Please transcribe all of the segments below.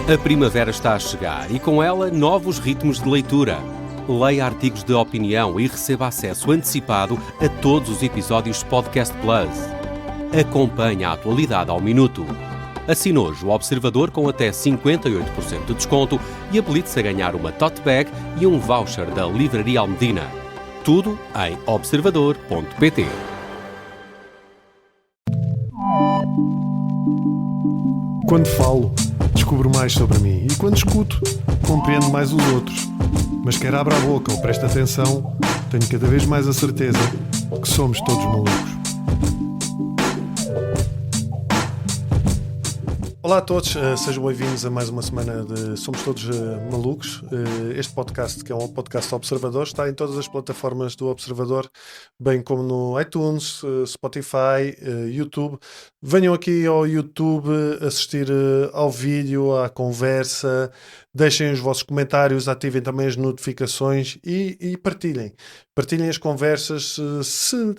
A primavera está a chegar e com ela novos ritmos de leitura. Leia artigos de opinião e receba acesso antecipado a todos os episódios de Podcast Plus. Acompanhe a atualidade ao minuto. Assine hoje o Observador com até 58% de desconto e habilite-se a ganhar uma tote bag e um voucher da Livraria Almedina. Tudo em observador.pt. Quando falo, descubro mais sobre mim e quando escuto, compreendo mais os outros. Mas quer abra a boca ou preste atenção, tenho cada vez mais a certeza que somos todos malucos. Olá a todos, sejam bem-vindos a mais uma semana de Somos Todos Malucos. Este podcast, que é um podcast Observador, está em todas as plataformas do Observador, bem como no iTunes, Spotify, YouTube. Venham aqui ao YouTube assistir ao vídeo, à conversa, deixem os vossos comentários, ativem também as notificações e partilhem. Partilhem as conversas. Se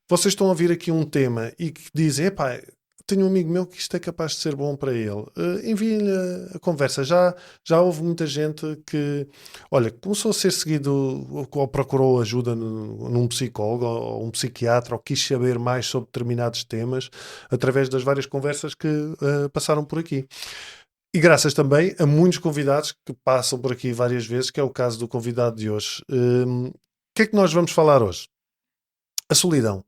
vocês estão a ouvir aqui um tema e que dizem, epá, tenho um amigo meu que isto é capaz de ser bom para ele. Enviem-lhe a conversa. Já houve muita gente que, olha, começou a ser seguido ou procurou ajuda num psicólogo ou um psiquiatra ou quis saber mais sobre determinados temas através das várias conversas que passaram por aqui. E graças também a muitos convidados que passam por aqui várias vezes, que é o caso do convidado de hoje. O que é que nós vamos falar hoje? A solidão.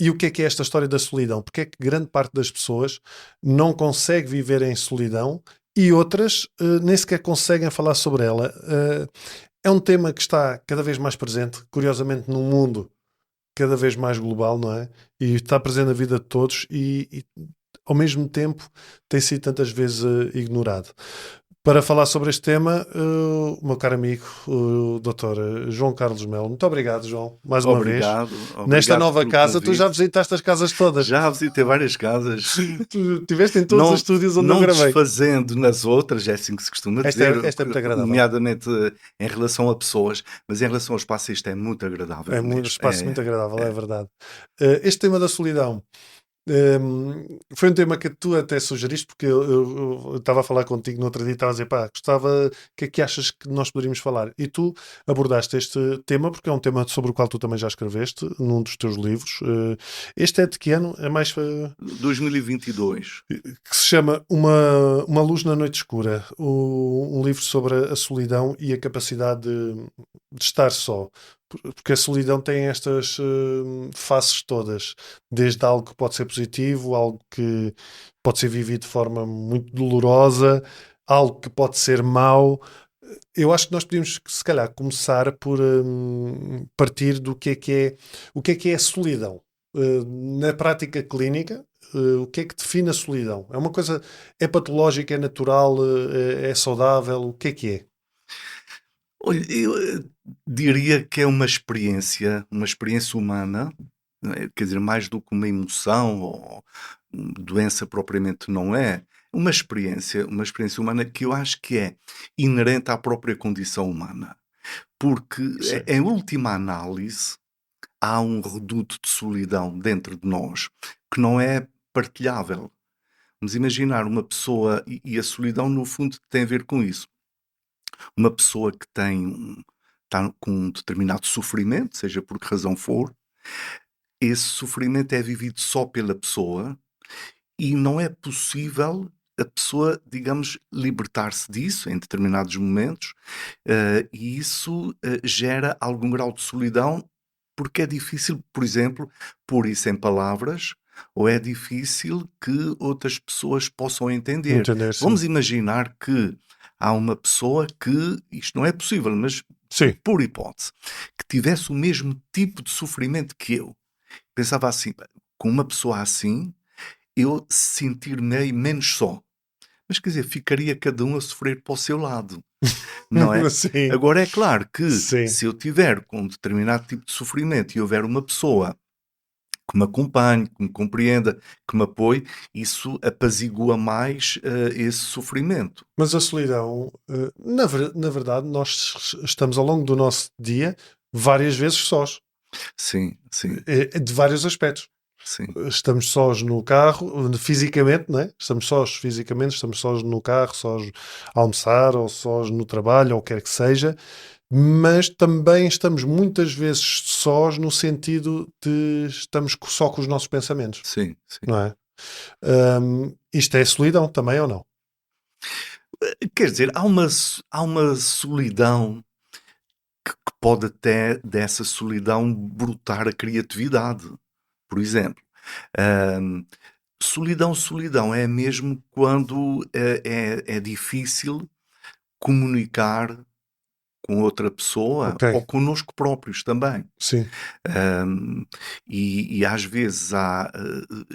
E o que é esta história da solidão? Porque é que grande parte das pessoas não consegue viver em solidão e outras nem sequer conseguem falar sobre ela? É um tema que está cada vez mais presente, curiosamente, num mundo cada vez mais global, não é? E está presente na vida de todos e ao mesmo tempo tem sido tantas vezes ignorado. Para falar sobre este tema, o meu caro amigo, o Dr. João Carlos Melo. Muito obrigado, João, mais uma vez. Obrigado Nesta nova casa, tu já visitaste as casas todas. Já visitei várias casas. Tu estiveste em todos os estúdios onde eu gravei. Não desfazendo nas outras, é assim que se costuma dizer. Esta é muito agradável. Nomeadamente em relação a pessoas, mas em relação ao espaço isto é muito agradável. É um espaço muito agradável, é verdade. Este tema da solidão, foi um tema que tu até sugeriste, porque eu estava a falar contigo no outro dia e estava a dizer, pá, gostava, o que é que achas que nós poderíamos falar? E tu abordaste este tema, porque é um tema sobre o qual tu também já escreveste num dos teus livros. Este é de que ano? É mais 2022. Que se chama Uma Luz na Noite Escura, um livro sobre a solidão e a capacidade de estar só. Porque a solidão tem estas faces todas, desde algo que pode ser positivo, algo que pode ser vivido de forma muito dolorosa, algo que pode ser mau. Eu acho que nós podíamos, se calhar, começar por partir do que é a solidão. Na prática clínica, o que é que define a solidão? É uma coisa, é patológica, é natural, é saudável? O que é? Olha, eu diria que é uma experiência humana, quer dizer, mais do que uma emoção ou doença propriamente não é, uma experiência humana que eu acho que é inerente à própria condição humana. Porque, em última análise, há um reduto de solidão dentro de nós que não é partilhável. Vamos imaginar uma pessoa, e a solidão no fundo tem a ver com isso. Uma pessoa que está com um determinado sofrimento, seja por que razão for, esse sofrimento é vivido só pela pessoa e não é possível a pessoa, digamos, libertar-se disso em determinados momentos, e isso gera algum grau de solidão, porque é difícil, por exemplo, pôr isso em palavras, ou é difícil que outras pessoas possam entender. Vamos imaginar que há uma pessoa que, isto não é possível, mas por hipótese, que tivesse o mesmo tipo de sofrimento que eu. Pensava assim, com uma pessoa assim, eu sentir-me menos só. Mas quer dizer, ficaria cada um a sofrer para o seu lado, não é? Agora é claro que se eu tiver com um determinado tipo de sofrimento e houver uma pessoa que me acompanhe, que me compreenda, que me apoie, isso apazigua mais esse sofrimento. Mas a solidão, na verdade, nós estamos ao longo do nosso dia várias vezes sós. Sim. De vários aspectos. sim, Estamos sós no carro, fisicamente, não é? Estamos sós fisicamente, estamos sós no carro, sós a almoçar, ou sós no trabalho, ou o que quer que seja, mas também estamos muitas vezes sós no sentido de estamos só com os nossos pensamentos, sim, sim. não é? Isto é solidão também ou não? Quer dizer, há uma solidão que pode até dessa solidão brotar a criatividade, por exemplo. Hum, solidão é mesmo quando é difícil comunicar com outra pessoa Ok, ou connosco próprios também. sim. Um, e às vezes há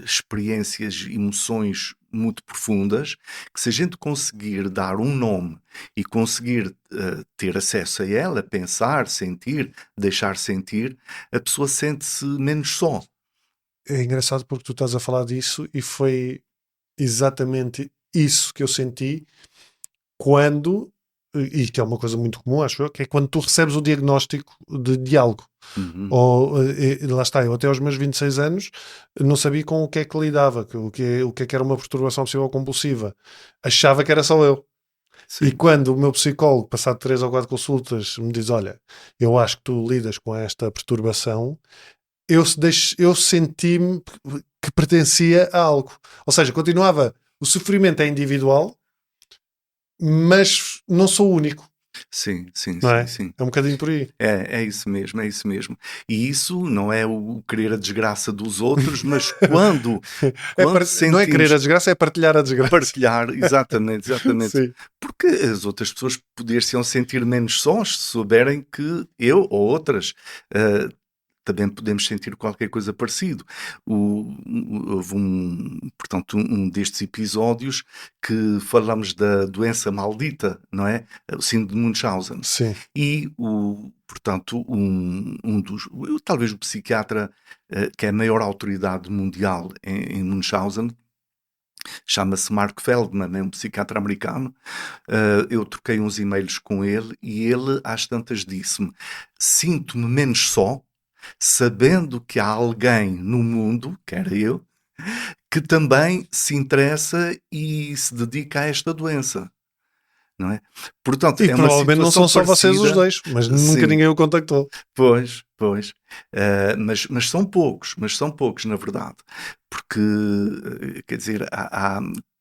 experiências, emoções muito profundas que, se a gente conseguir dar um nome e conseguir ter acesso a ela, pensar, sentir, deixar sentir, a pessoa sente-se menos só. É engraçado porque tu estás a falar disso e foi exatamente isso que eu senti quando, e que é uma coisa muito comum, acho eu, que é quando tu recebes o diagnóstico de algo. Uhum. Ou, lá está, eu até aos meus 26 anos não sabia com o que é que lidava, o que é que era uma perturbação obsessiva compulsiva. Achava que era só eu. E Sim, quando o meu psicólogo, passado 3 ou 4 consultas, me diz: Olha, eu acho que tu lidas com esta perturbação, eu senti-me que pertencia a algo. Ou seja, continuava, o sofrimento é individual, mas não sou o único, sim, sim, não sim, é? sim. É um bocadinho por aí. É isso mesmo, é isso mesmo. E isso não é o querer a desgraça dos outros, mas quando Não é querer a sentimos desgraça, é partilhar a desgraça. partilhar, exatamente, exatamente. Sim. Porque as outras pessoas poder-se-ão sentir menos sós se souberem que eu ou outras ah, também podemos sentir qualquer coisa parecido. Houve portanto, um destes episódios que falamos da doença maldita, não é? O síndrome de Munchausen. Sim. E, portanto, talvez o psiquiatra que é a maior autoridade mundial em Munchausen, chama-se Mark Feldman, é um psiquiatra americano. Eu troquei uns e-mails com ele e ele, às tantas, disse-me: sinto-me menos só, sabendo que há alguém no mundo, que era eu, que também se interessa e se dedica a esta doença. Não é? Portanto, E é uma provavelmente não situação são só vocês os parecida. dois, mas nunca Sim, ninguém o contactou. pois, pois. Mas são poucos, na verdade. Porque, quer dizer,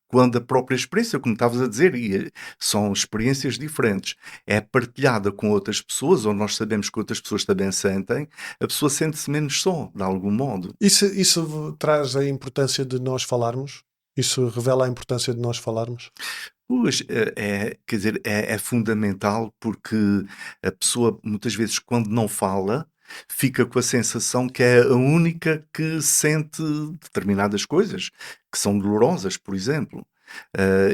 quando a própria experiência, como estavas a dizer, são experiências diferentes, é partilhada com outras pessoas, ou nós sabemos que outras pessoas também sentem, a pessoa sente-se menos só, de algum modo. Isso traz a importância de nós falarmos? Isso revela a importância de nós falarmos? Pois, quer dizer, é fundamental porque a pessoa, muitas vezes, quando não fala, fica com a sensação que é a única que sente determinadas coisas, que são dolorosas, por exemplo.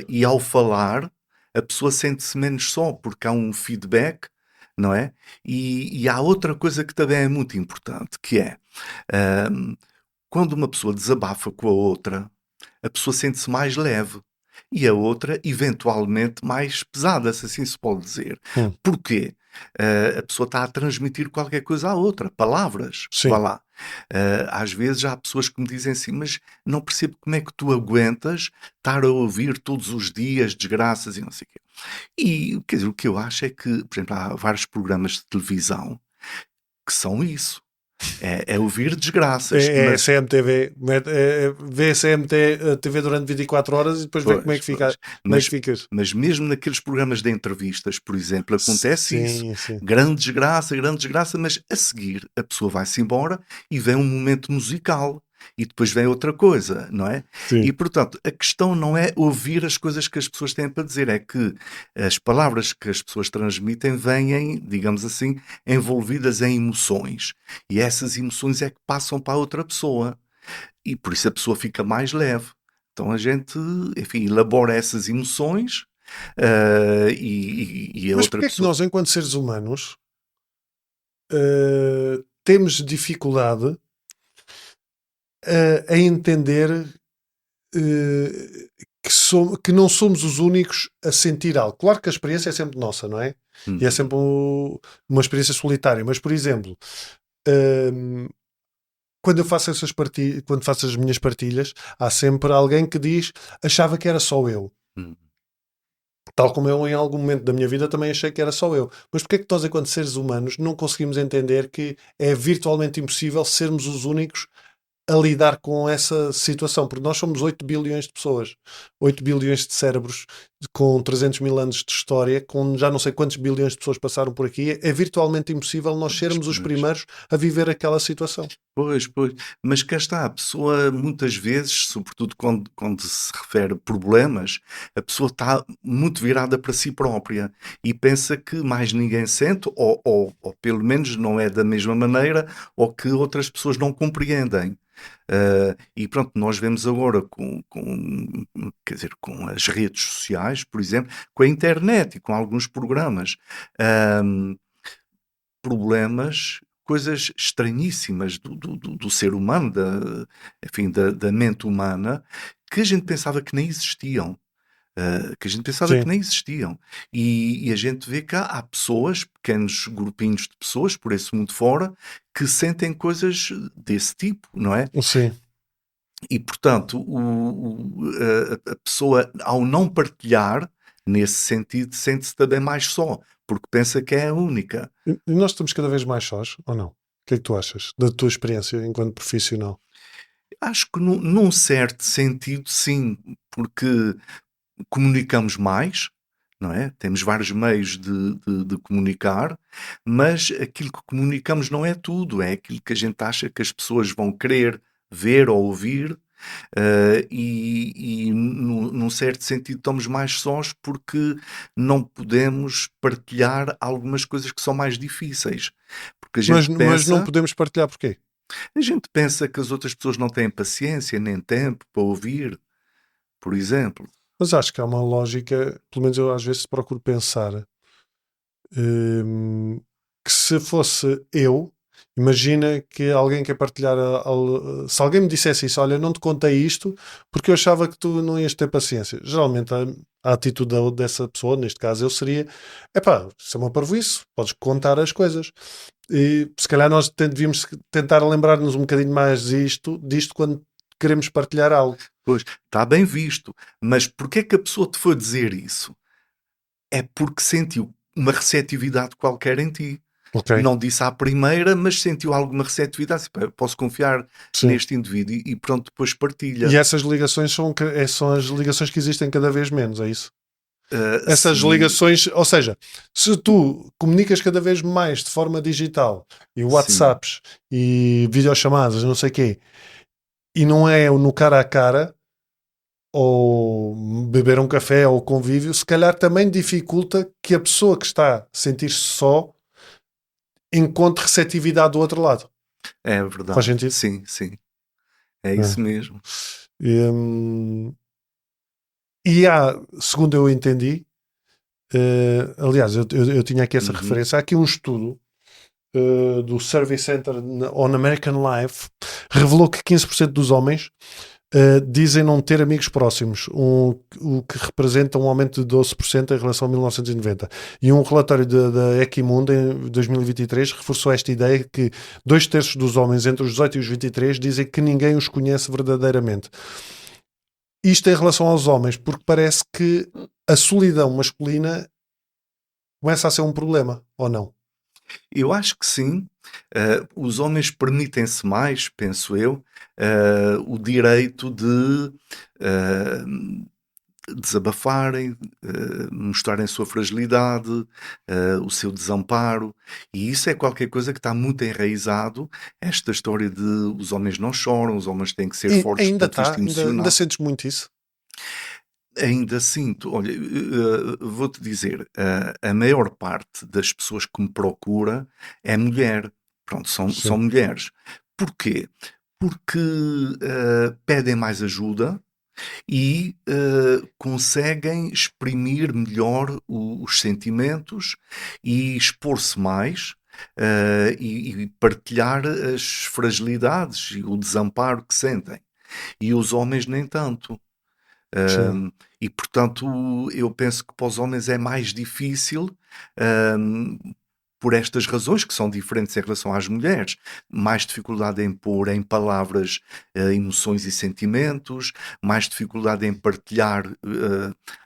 E ao falar, a pessoa sente-se menos só, porque há um feedback, não é? E há outra coisa que também é muito importante, que é, ahm, quando uma pessoa desabafa com a outra, a pessoa sente-se mais leve e a outra, eventualmente, mais pesada, se assim se pode dizer. Hum, Porquê? A pessoa está a transmitir qualquer coisa à outra, palavras, vá sim. lá. Às vezes há pessoas que me dizem assim, mas não percebo como é que tu aguentas estar a ouvir todos os dias desgraças e não sei o quê. E, quer dizer, o que eu acho é que, por exemplo, há vários programas de televisão que são isso. É ouvir desgraças, É mas CMTV, vê CMTV durante 24 horas e depois vê como é pois, que pois. fica, como é que ficas. Mas mesmo naqueles programas de entrevistas, por exemplo, acontece isso. Sim, sim. Grande desgraça, mas a seguir a pessoa vai-se embora e vem um momento musical. E depois vem outra coisa, não é? E, Sim. portanto, a questão não é ouvir as coisas que as pessoas têm para dizer, é que as palavras que as pessoas transmitem vêm, digamos assim, envolvidas em emoções. E essas emoções é que passam para a outra pessoa. E por isso a pessoa fica mais leve. Então a gente, enfim, elabora essas emoções e a Mas outra porquê é que pessoa. nós, enquanto seres humanos, temos dificuldade a entender que não somos os únicos a sentir algo? Claro que a experiência é sempre nossa, não é? E é Uhum, sempre uma experiência solitária. Mas, por exemplo, hum, quando eu faço quando faço as minhas partilhas, há sempre alguém que diz, achava que era só eu. Hum. Tal como eu, em algum momento da minha vida, também achei que era só eu. Mas porquê é que nós, enquanto seres humanos, não conseguimos entender que é virtualmente impossível sermos os únicos a lidar com essa situação? Porque nós somos 8 bilhões de pessoas, 8 bilhões de cérebros, com 300 mil anos de história, com já não sei quantos bilhões de pessoas passaram por aqui. É virtualmente impossível nós sermos os primeiros a viver aquela situação. Pois, mas cá está, a pessoa muitas vezes, sobretudo quando se refere a problemas, a pessoa está muito virada para si própria e pensa que mais ninguém sente, ou pelo menos não é da mesma maneira, ou que outras pessoas não compreendem. E pronto, nós vemos agora quer dizer, com as redes sociais, por exemplo, com a internet e com alguns programas, problemas, coisas estranhíssimas do ser humano, enfim, da mente humana, que a gente pensava que nem existiam. Sim. E a gente vê que há pessoas, pequenos grupinhos de pessoas por esse mundo fora, que sentem coisas desse tipo, não é? Sim. E portanto, a pessoa, ao não partilhar, nesse sentido, sente-se também mais só, porque pensa que é a única. E nós estamos cada vez mais sós, ou não? O que é que tu achas da tua experiência enquanto profissional? Acho que num certo sentido, sim, porque comunicamos mais, não é? Temos vários meios de comunicar, mas aquilo que comunicamos não é tudo, é aquilo que a gente acha que as pessoas vão querer ver ou ouvir, e num certo sentido estamos mais sós porque não podemos partilhar algumas coisas que são mais difíceis. Porque Mas não podemos partilhar porquê? a gente pensa que as outras pessoas não têm paciência nem tempo para ouvir, por exemplo. Mas acho que há uma lógica, pelo menos eu às vezes procuro pensar, que se fosse eu, imagina que alguém quer partilhar, se alguém me dissesse isso, olha, não te contei isto porque eu achava que tu não ias ter paciência. Geralmente a atitude dessa pessoa, neste caso eu seria, epá, isso é uma parvoíce, podes contar as coisas. E se calhar nós devíamos tentar lembrar-nos um bocadinho mais disto quando queremos partilhar algo. Pois, está bem visto, mas porquê é que a pessoa te foi dizer isso? É porque sentiu uma receptividade qualquer em ti. Ok, Não disse à primeira, mas sentiu alguma receptividade. Assim, "Pá, posso confiar sim. neste indivíduo", e pronto, depois partilha. E essas ligações são as ligações que existem cada vez menos, é isso? Essas Sim, ligações, ou seja, se tu comunicas cada vez mais de forma digital e sim, WhatsApps e videochamadas, não sei o quê, e não é no cara a cara, ou beber um café ou convívio, se calhar também dificulta que a pessoa que está a sentir-se só encontre receptividade do outro lado. é Faz verdade. sentido? Sim, é É. isso mesmo. E há, segundo eu entendi, aliás, eu tinha aqui essa Uhum. referência, há aqui um estudo do Survey Center on American Life, revelou que 15% dos homens dizem não ter amigos próximos, o que representa um aumento de 12% em relação a 1990. E um relatório da Equimundo em 2023 reforçou esta ideia que 2/3 dos homens entre os 18 e os 23 dizem que ninguém os conhece verdadeiramente. Isto em relação aos homens, porque parece que a solidão masculina começa a ser um problema, ou não? Eu acho que sim. Os homens permitem-se mais, penso eu, o direito de desabafarem, mostrarem a sua fragilidade, o seu desamparo, e isso é qualquer coisa que está muito enraizado. Esta história de os homens não choram, os homens têm que ser fortes do Ainda ponto de vista está, ainda emocional. sentes muito isso? Ainda sinto, olha, vou-te dizer, a maior parte das pessoas que me procura é mulher. Pronto, são mulheres. Porquê? Porque pedem mais ajuda e conseguem exprimir melhor os sentimentos e expor-se mais, e partilhar as fragilidades e o desamparo que sentem. E os homens nem tanto. Sim. E portanto eu penso que para os homens é mais difícil, por estas razões que são diferentes em relação às mulheres. Mais dificuldade em pôr em palavras emoções e sentimentos, mais dificuldade em partilhar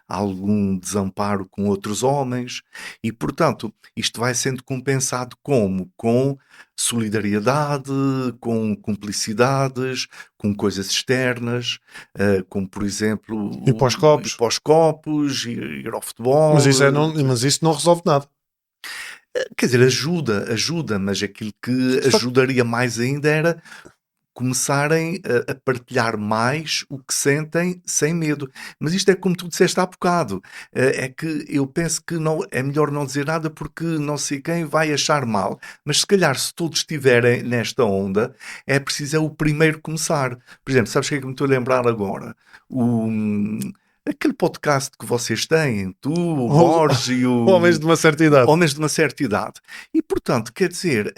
algum desamparo com outros homens e, portanto, isto vai sendo compensado como? Com solidariedade, com cumplicidades, com coisas externas, como, por exemplo, E para os copos. ir para os copos, ir ao futebol. Mas isso não resolve nada. Quer dizer, ajuda, mas aquilo que ajudaria mais ainda era começarem a partilhar mais o que sentem sem medo. Mas isto é como tu disseste há bocado, é que eu penso que não, é melhor não dizer nada porque não sei quem vai achar mal. Mas se calhar se todos estiverem nesta onda, é preciso o primeiro começar. Por exemplo, sabes o que é que me estou a lembrar agora? Aquele podcast que vocês têm, tu, o Borges e o... Homens de uma certa idade. Homens de uma certa idade. E, portanto, quer dizer,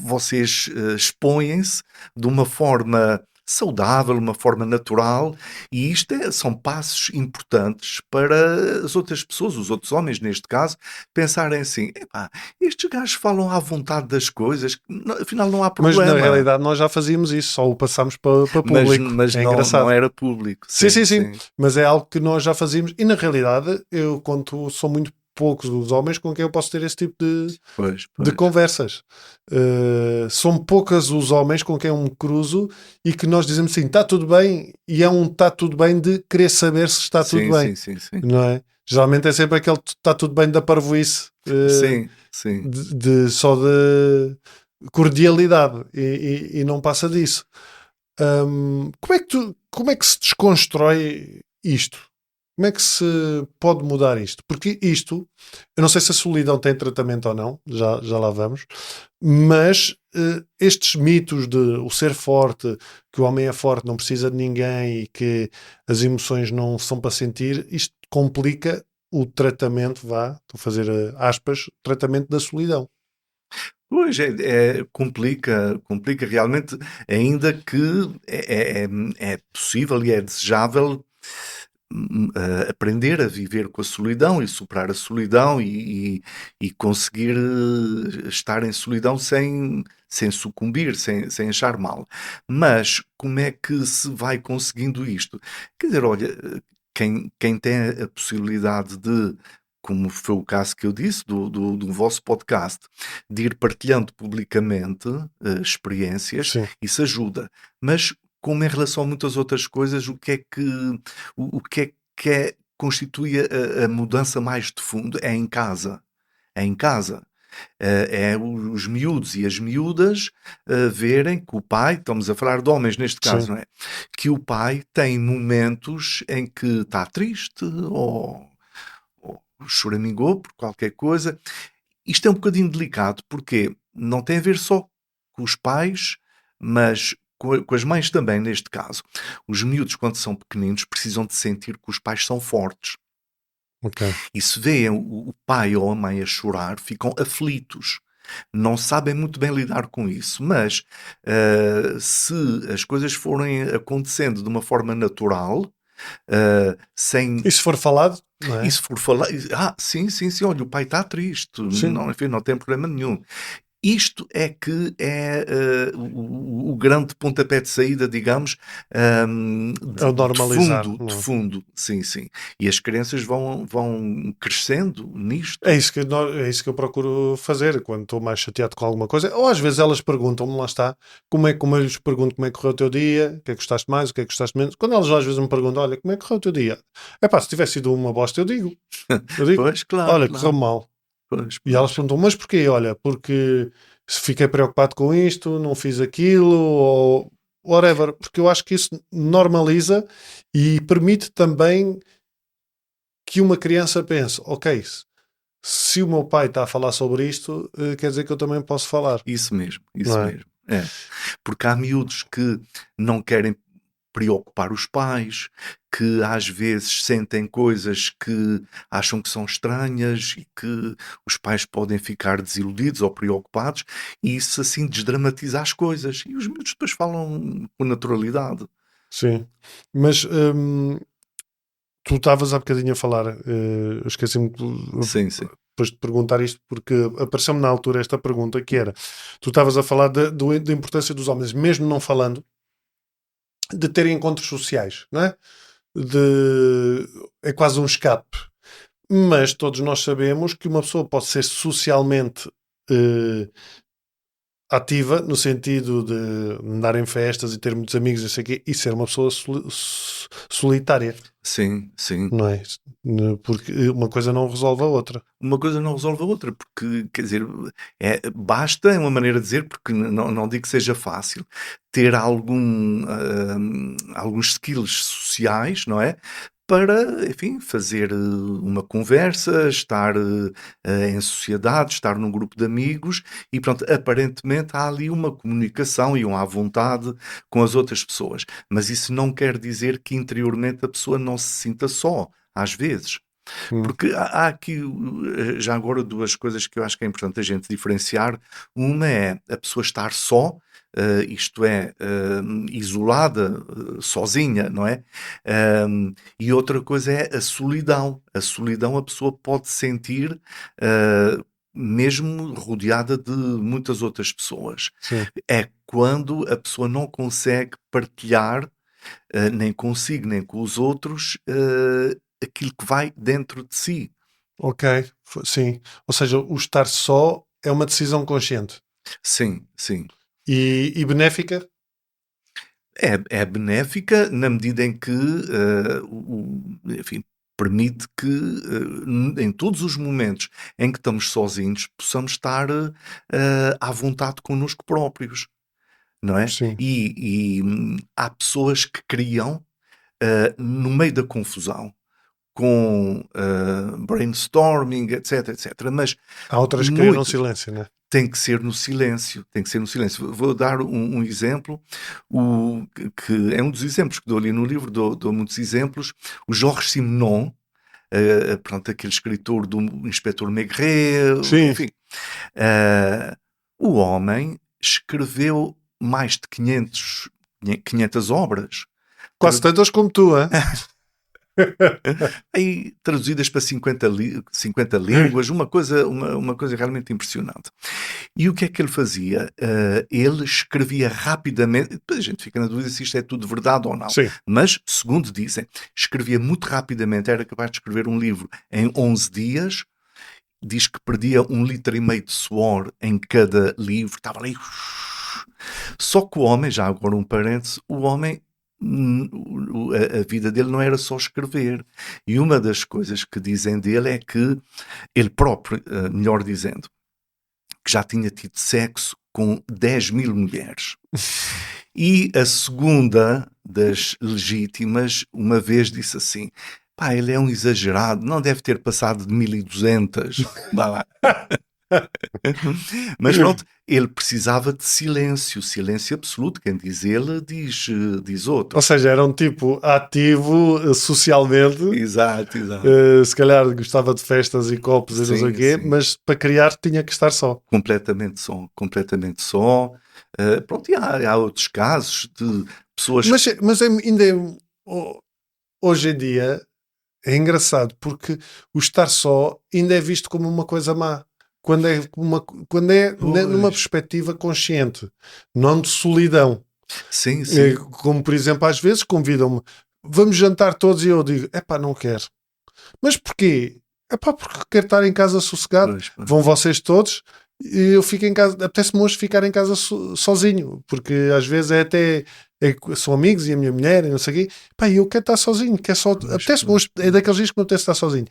vocês expõem-se de uma forma saudável, uma forma natural, e isto são passos importantes para as outras pessoas, os outros homens neste caso, pensarem assim, epá, estes gajos falam à vontade das coisas, afinal não há problema. Mas na realidade nós já fazíamos isso, só o passámos para público. Mas é não, engraçado. não era público. Sim. Mas é algo que nós já fazíamos e na realidade eu conto, são muito poucos os homens com quem eu posso ter esse tipo de conversas. São poucas os homens com quem eu me cruzo e que nós dizemos assim, está tudo bem, e é um está tudo bem de querer saber se está tudo bem. Sim. Não é? Geralmente é sempre aquele está tudo bem da parvoíce. Sim. Só de cordialidade e não passa disso. Como é que se desconstrói isto? Como é que se pode mudar isto? Porque isto, eu não sei se a solidão tem tratamento ou não, já lá vamos, mas estes mitos de o ser forte, que o homem é forte, não precisa de ninguém e que as emoções não são para sentir, isto complica o tratamento, estou a fazer aspas, o tratamento da solidão. Pois, complica realmente, ainda que é possível e é desejável aprender a viver com a solidão e superar a solidão e conseguir estar em solidão sem sucumbir, sem achar mal. Mas como é que se vai conseguindo isto? Quer dizer, olha, quem tem a possibilidade de, como foi o caso que eu disse, do vosso podcast, de ir partilhando publicamente experiências, Sim. isso ajuda. Mas, como em relação a muitas outras coisas, o que é constitui a mudança mais de fundo? É em casa. É em casa. É os miúdos e as miúdas verem que o pai, estamos a falar de homens neste caso, Sim. não é? Que o pai tem momentos em que está triste ou choramingou por qualquer coisa. Isto é um bocadinho delicado, porque não tem a ver só com os pais, mas com as mães também, neste caso. Os miúdos, quando são pequeninos, precisam de sentir que os pais são fortes. Okay. E se veem o pai ou a mãe a chorar, ficam aflitos. Não sabem muito bem lidar com isso, mas se as coisas forem acontecendo de uma forma natural, sem... E se for falado, não é? E se for falar... sim, olha, o pai está triste, não, enfim, não tem problema nenhum. Isto é que é o grande pontapé de saída, digamos, É o normalizar, de fundo, sim. E as crianças vão crescendo nisto. É isso que eu procuro fazer quando estou mais chateado com alguma coisa. Ou às vezes elas perguntam-me, lá está, como eu lhes pergunto como é que correu o teu dia, o que é que gostaste mais, o que é que gostaste menos. Quando elas às vezes me perguntam, olha, como é que correu o teu dia? Se tivesse sido uma bosta, eu digo. Pois, claro. Olha, correu mal. Pois. E elas perguntam, mas porquê? Olha, porque se fiquei preocupado com isto, não fiz aquilo, ou whatever. Porque eu acho que isso normaliza e permite também que uma criança pense, ok, se o meu pai está a falar sobre isto, quer dizer que eu também posso falar. Isso mesmo. É? Porque há miúdos que não querem preocupar os pais, que às vezes sentem coisas que acham que são estranhas e que os pais podem ficar desiludidos ou preocupados, e isso assim desdramatiza as coisas. E os miúdos depois falam com naturalidade. Sim, mas tu estavas há bocadinho a falar, esqueci-me, Sim. depois de perguntar isto, porque apareceu-me na altura esta pergunta, que era, tu estavas a falar da importância dos homens, mesmo não falando, de terem encontros sociais, não é? É quase um escape. Mas todos nós sabemos que uma pessoa pode ser socialmente ativa, no sentido de andar em festas e ter muitos amigos, não sei o quê, e ser uma pessoa solitária. Sim, sim. Não é? Porque uma coisa não resolve a outra. Uma coisa não resolve a outra, porque, quer dizer, basta, é uma maneira de dizer, porque não digo que seja fácil, ter alguns skills sociais, não é? Para, enfim, fazer uma conversa, estar em sociedade, estar num grupo de amigos e, pronto, aparentemente há ali uma comunicação e uma à vontade com as outras pessoas. Mas isso não quer dizer que interiormente a pessoa não se sinta só, às vezes. Porque há aqui, já agora, duas coisas que eu acho que é importante a gente diferenciar. Uma é a pessoa estar só, isto é, isolada, sozinha, não é? E outra coisa é a solidão. A solidão a pessoa pode sentir mesmo rodeada de muitas outras pessoas. Sim. É quando a pessoa não consegue partilhar, nem consigo, nem com os outros, aquilo que vai dentro de si. Ok, sim. Ou seja, o estar só é uma decisão consciente. Sim, sim. E benéfica? É benéfica na medida em que, enfim, permite que em todos os momentos em que estamos sozinhos possamos estar à vontade connosco próprios, não é? Sim. E há pessoas que criam no meio da confusão, com brainstorming, etc, etc. Mas Há outras que criam no silêncio, não é? tem que ser no silêncio, tem que ser no silêncio. Vou dar um exemplo, que é um dos exemplos que dou ali no livro, dou muitos exemplos. O Georges Simenon, pronto, aquele escritor do Inspetor Maigret, Sim. enfim. O homem escreveu mais de 500 obras. Quase tantas como tu, hein? Aí, traduzidas para 50 línguas, uma coisa realmente impressionante. E o que é que ele fazia? Ele escrevia rapidamente, depois a gente fica na dúvida se isto é tudo verdade ou não, Sim. mas, segundo dizem, escrevia muito rapidamente, era capaz de escrever um livro em 11 dias, diz que perdia 1,5 litro de suor em cada livro, estava ali. Só que o homem, já agora um parêntese, o homem, a vida dele não era só escrever. E uma das coisas que dizem dele é que ele próprio, melhor dizendo, que já tinha tido sexo com 10.000 mulheres. E a segunda das legítimas, uma vez disse assim: pá, ele é um exagerado, não deve ter passado de 1.200. Vá lá. Mas pronto, ele precisava de silêncio absoluto. Quem diz ele, diz outro. Ou seja, era um tipo ativo socialmente. Exato. Se calhar gostava de festas e copos e não sei o quê, Sim. mas para criar tinha que estar só. Completamente só. Pronto, e há outros casos de pessoas... Mas ainda hoje em dia é engraçado, porque o estar só ainda é visto como uma coisa má. Quando é numa perspectiva consciente, não de solidão. Sim. Como, por exemplo, às vezes convidam-me, vamos jantar todos, e eu digo, não quero. Mas porquê? Porque quero estar em casa sossegado. Pois. Vão vocês todos e eu fico em casa. Apetece-me hoje ficar em casa sozinho, porque às vezes são amigos e a minha mulher e não sei o quê. Eu quero estar sozinho, apetece-me hoje, é daqueles dias que não apetece estar sozinho.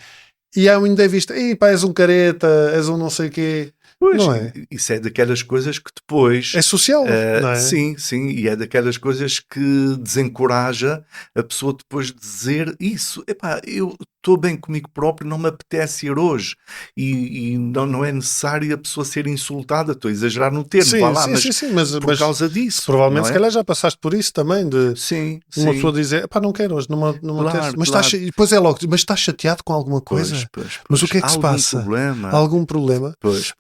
E ainda é visto, és um careta, és um não sei o quê. Pois, não é? Isso é daquelas coisas que depois... É social, não é? Sim, e é daquelas coisas que desencoraja a pessoa depois de dizer isso. Eu estou bem comigo próprio, não me apetece ir hoje. E não é necessário a pessoa ser insultada, estou a exagerar no termo, mas por causa disso. Provavelmente, se calhar já passaste por isso também, de uma pessoa dizer, não quero hoje, não me apetece. Mas depois é logo, mas estás chateado com alguma coisa? Pois. Mas o que é que se passa? Algum problema? Pois.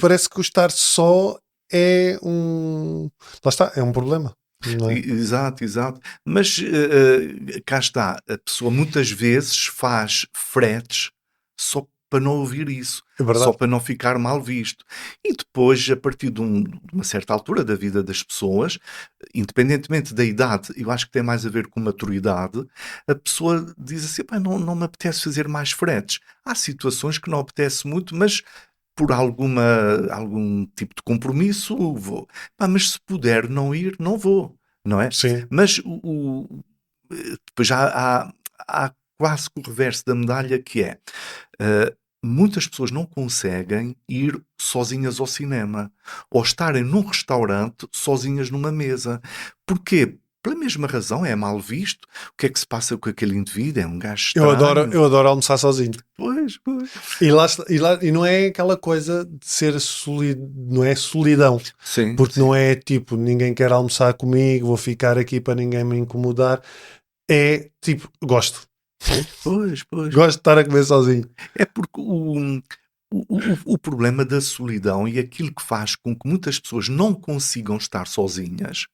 Parece que o estar só é lá está, é um problema. Não é? Exato. Mas cá está, a pessoa muitas vezes faz fretes só para não ouvir isso, É verdade. só para não ficar mal visto. E depois, a partir de uma certa altura da vida das pessoas, independentemente da idade, eu acho que tem mais a ver com maturidade, a pessoa diz assim, "Pá, não me apetece fazer mais fretes." Há situações que não apetece muito, mas por algum tipo de compromisso vou. Pá, mas se puder não ir, não vou, não é? Sim. Mas depois há quase que o reverso da medalha, que é muitas pessoas não conseguem ir sozinhas ao cinema ou estarem num restaurante sozinhas numa mesa. Porquê? Pela mesma razão, é mal visto. O que é que se passa com aquele indivíduo? É um gajo Eu estranho. adoro almoçar sozinho. Pois. E não é aquela coisa de ser não é solidão. Sim, Porque sim. não é tipo, ninguém quer almoçar comigo, vou ficar aqui para ninguém me incomodar. É tipo, gosto. Pois. Gosto de estar a comer sozinho. É porque o problema da solidão e aquilo que faz com que muitas pessoas não consigam estar sozinhas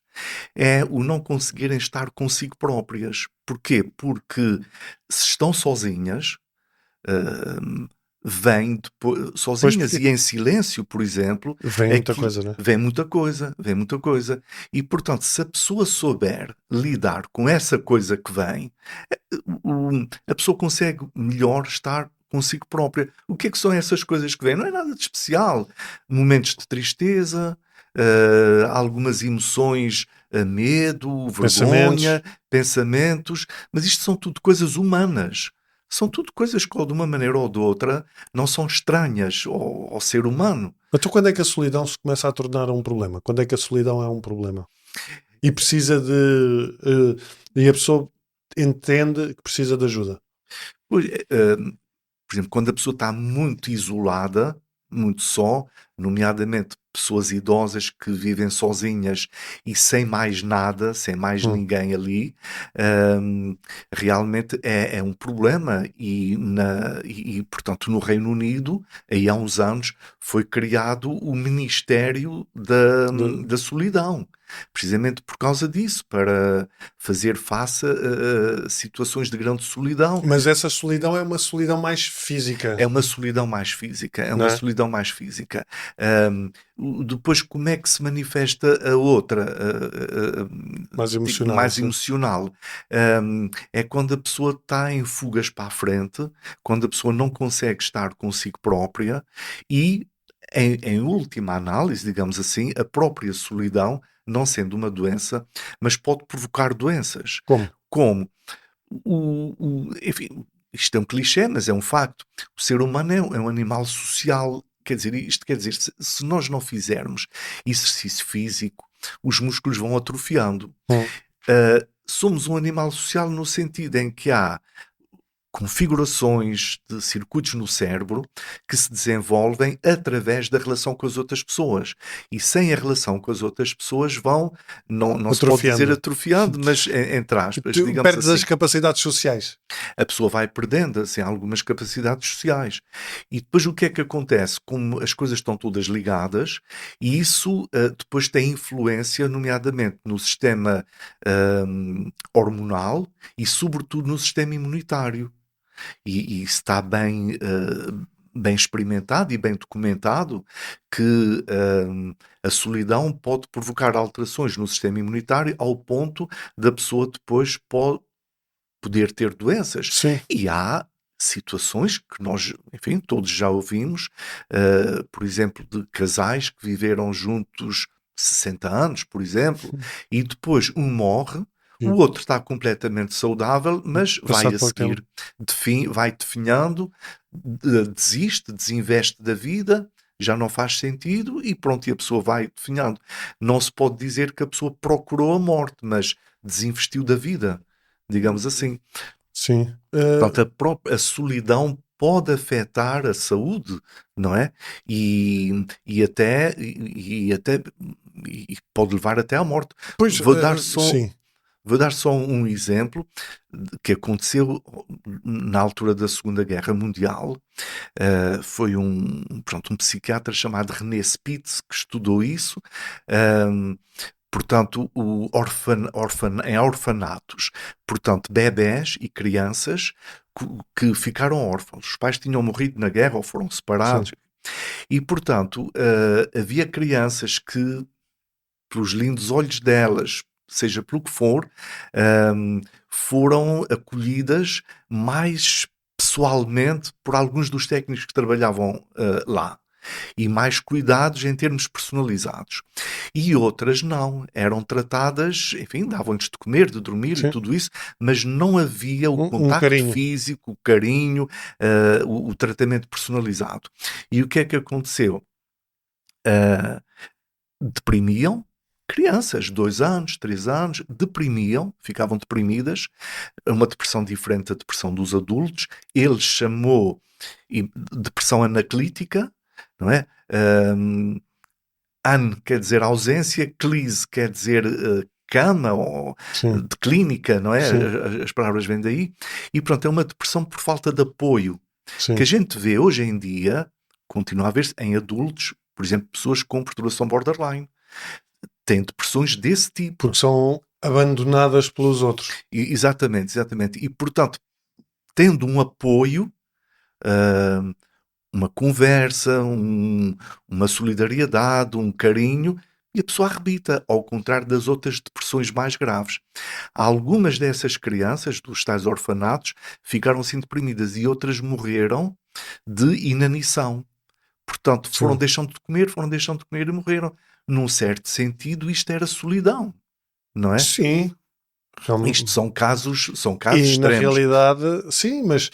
é o não conseguirem estar consigo próprias. Porquê? Porque se estão sozinhas, vêm depois, Pois sozinhas porque e em silêncio, por exemplo, vem muita coisa, não é? vem muita coisa. E, portanto, se a pessoa souber lidar com essa coisa que vem, a pessoa consegue melhor estar consigo própria. O que é que são essas coisas que vêm? Não é nada de especial. Momentos de tristeza, algumas emoções, medo, vergonha, pensamentos, mas isto são tudo coisas humanas. São tudo coisas que, de uma maneira ou de outra, não são estranhas ao ser humano. Então quando é que a solidão se começa a tornar um problema? Quando é que a solidão é um problema? E precisa de... e a pessoa entende que precisa de ajuda. Pois, por exemplo, quando a pessoa está muito isolada, muito só, nomeadamente pessoas idosas que vivem sozinhas e sem mais nada, sem mais ninguém ali, realmente é um problema. E, portanto, no Reino Unido, aí há uns anos, foi criado o Ministério da Solidão. Precisamente por causa disso, para fazer face a situações de grande solidão. Mas essa solidão é uma solidão mais física. É uma solidão mais física, Não é? solidão mais física. Depois, como é que se manifesta a outra? Mais emocional. Mais sim. emocional. É quando a pessoa está em fugas para a frente, quando a pessoa não consegue estar consigo própria e, em última análise, digamos assim, a própria solidão, não sendo uma doença, mas pode provocar doenças. Como? Enfim, isto é um clichê, mas é um facto. O ser humano é um animal social. Isto quer dizer, se nós não fizermos exercício físico, os músculos vão atrofiando. Somos um animal social no sentido em que há configurações de circuitos no cérebro que se desenvolvem através da relação com as outras pessoas. E sem a relação com as outras pessoas não se pode dizer atrofiando, mas entre aspas, digamos perdes assim. as capacidades sociais. A pessoa vai perdendo assim, algumas capacidades sociais. E depois o que é que acontece? Como as coisas estão todas ligadas, e isso depois tem influência, nomeadamente no sistema hormonal e sobretudo no sistema imunitário. E está bem experimentado e bem documentado que a solidão pode provocar alterações no sistema imunitário ao ponto da pessoa depois poder ter doenças. Sim. E há situações que nós, enfim, todos já ouvimos, por exemplo, de casais que viveram juntos 60 anos, por exemplo, e depois um morre, o outro está completamente saudável, mas vai a seguir, vai definhando, desiste, desinveste da vida, já não faz sentido e pronto, e a pessoa vai definhando. Não se pode dizer que a pessoa procurou a morte, mas desinvestiu da vida, digamos assim. Sim. Portanto, a solidão pode afetar a saúde, não é? E pode levar até à morte. Pois, Vou dar só um exemplo que aconteceu na altura da Segunda Guerra Mundial. Foi um psiquiatra chamado René Spitz que estudou isso. portanto, em orfanatos, portanto, bebés e crianças que ficaram órfãos. Os pais tinham morrido na guerra ou foram separados. Sim. E, portanto, havia crianças que, pelos lindos olhos delas, seja pelo que for, foram acolhidas mais pessoalmente por alguns dos técnicos que trabalhavam lá. E mais cuidados em termos personalizados. E outras não, eram tratadas, enfim, davam-lhes de comer, de dormir Sim. e tudo isso, mas não havia o Um contacto carinho. físico, o carinho, o tratamento personalizado. E o que é que aconteceu? Deprimiam crianças, 2 anos, 3 anos, deprimiam, ficavam deprimidas, uma depressão diferente da depressão dos adultos. Ele chamou depressão anaclítica, não é? An quer dizer ausência, clíse quer dizer cama ou Sim. de clínica, não é? Sim. As palavras vêm daí. E pronto, é uma depressão por falta de apoio. Sim. Que a gente vê hoje em dia, continua a ver-se em adultos, por exemplo, pessoas com perturbação borderline. Têm depressões desse tipo. Porque são abandonadas pelos outros. Exatamente. E, portanto, tendo um apoio, uma conversa, uma solidariedade, um carinho, e a pessoa arrebita, ao contrário das outras depressões mais graves. Algumas dessas crianças, dos tais orfanatos, ficaram assim deprimidas e outras morreram de inanição. Portanto, foram deixando de comer e morreram. Num certo sentido, isto era solidão, não é? Sim. Realmente. Isto são casos E extremos. na realidade, sim, mas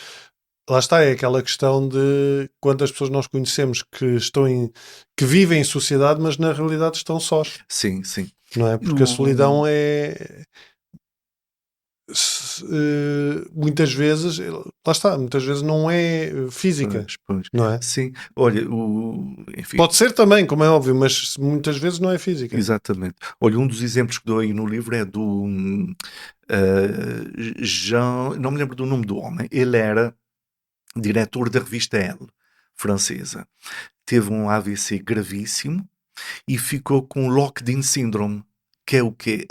lá está, é aquela questão de quantas pessoas nós conhecemos que vivem em sociedade, mas na realidade estão sós. Sim. Não é? Porque a solidão muitas vezes, lá está, muitas vezes não é física, Pois. não é? Sim. Olha, enfim. Pode ser também, como é óbvio, mas muitas vezes não é física. Exatamente. Olha, um dos exemplos que dou aí no livro é do Jean, não me lembro do nome do homem, ele era diretor da revista Elle, francesa. Teve um AVC gravíssimo e ficou com locked-in syndrome, que é o quê?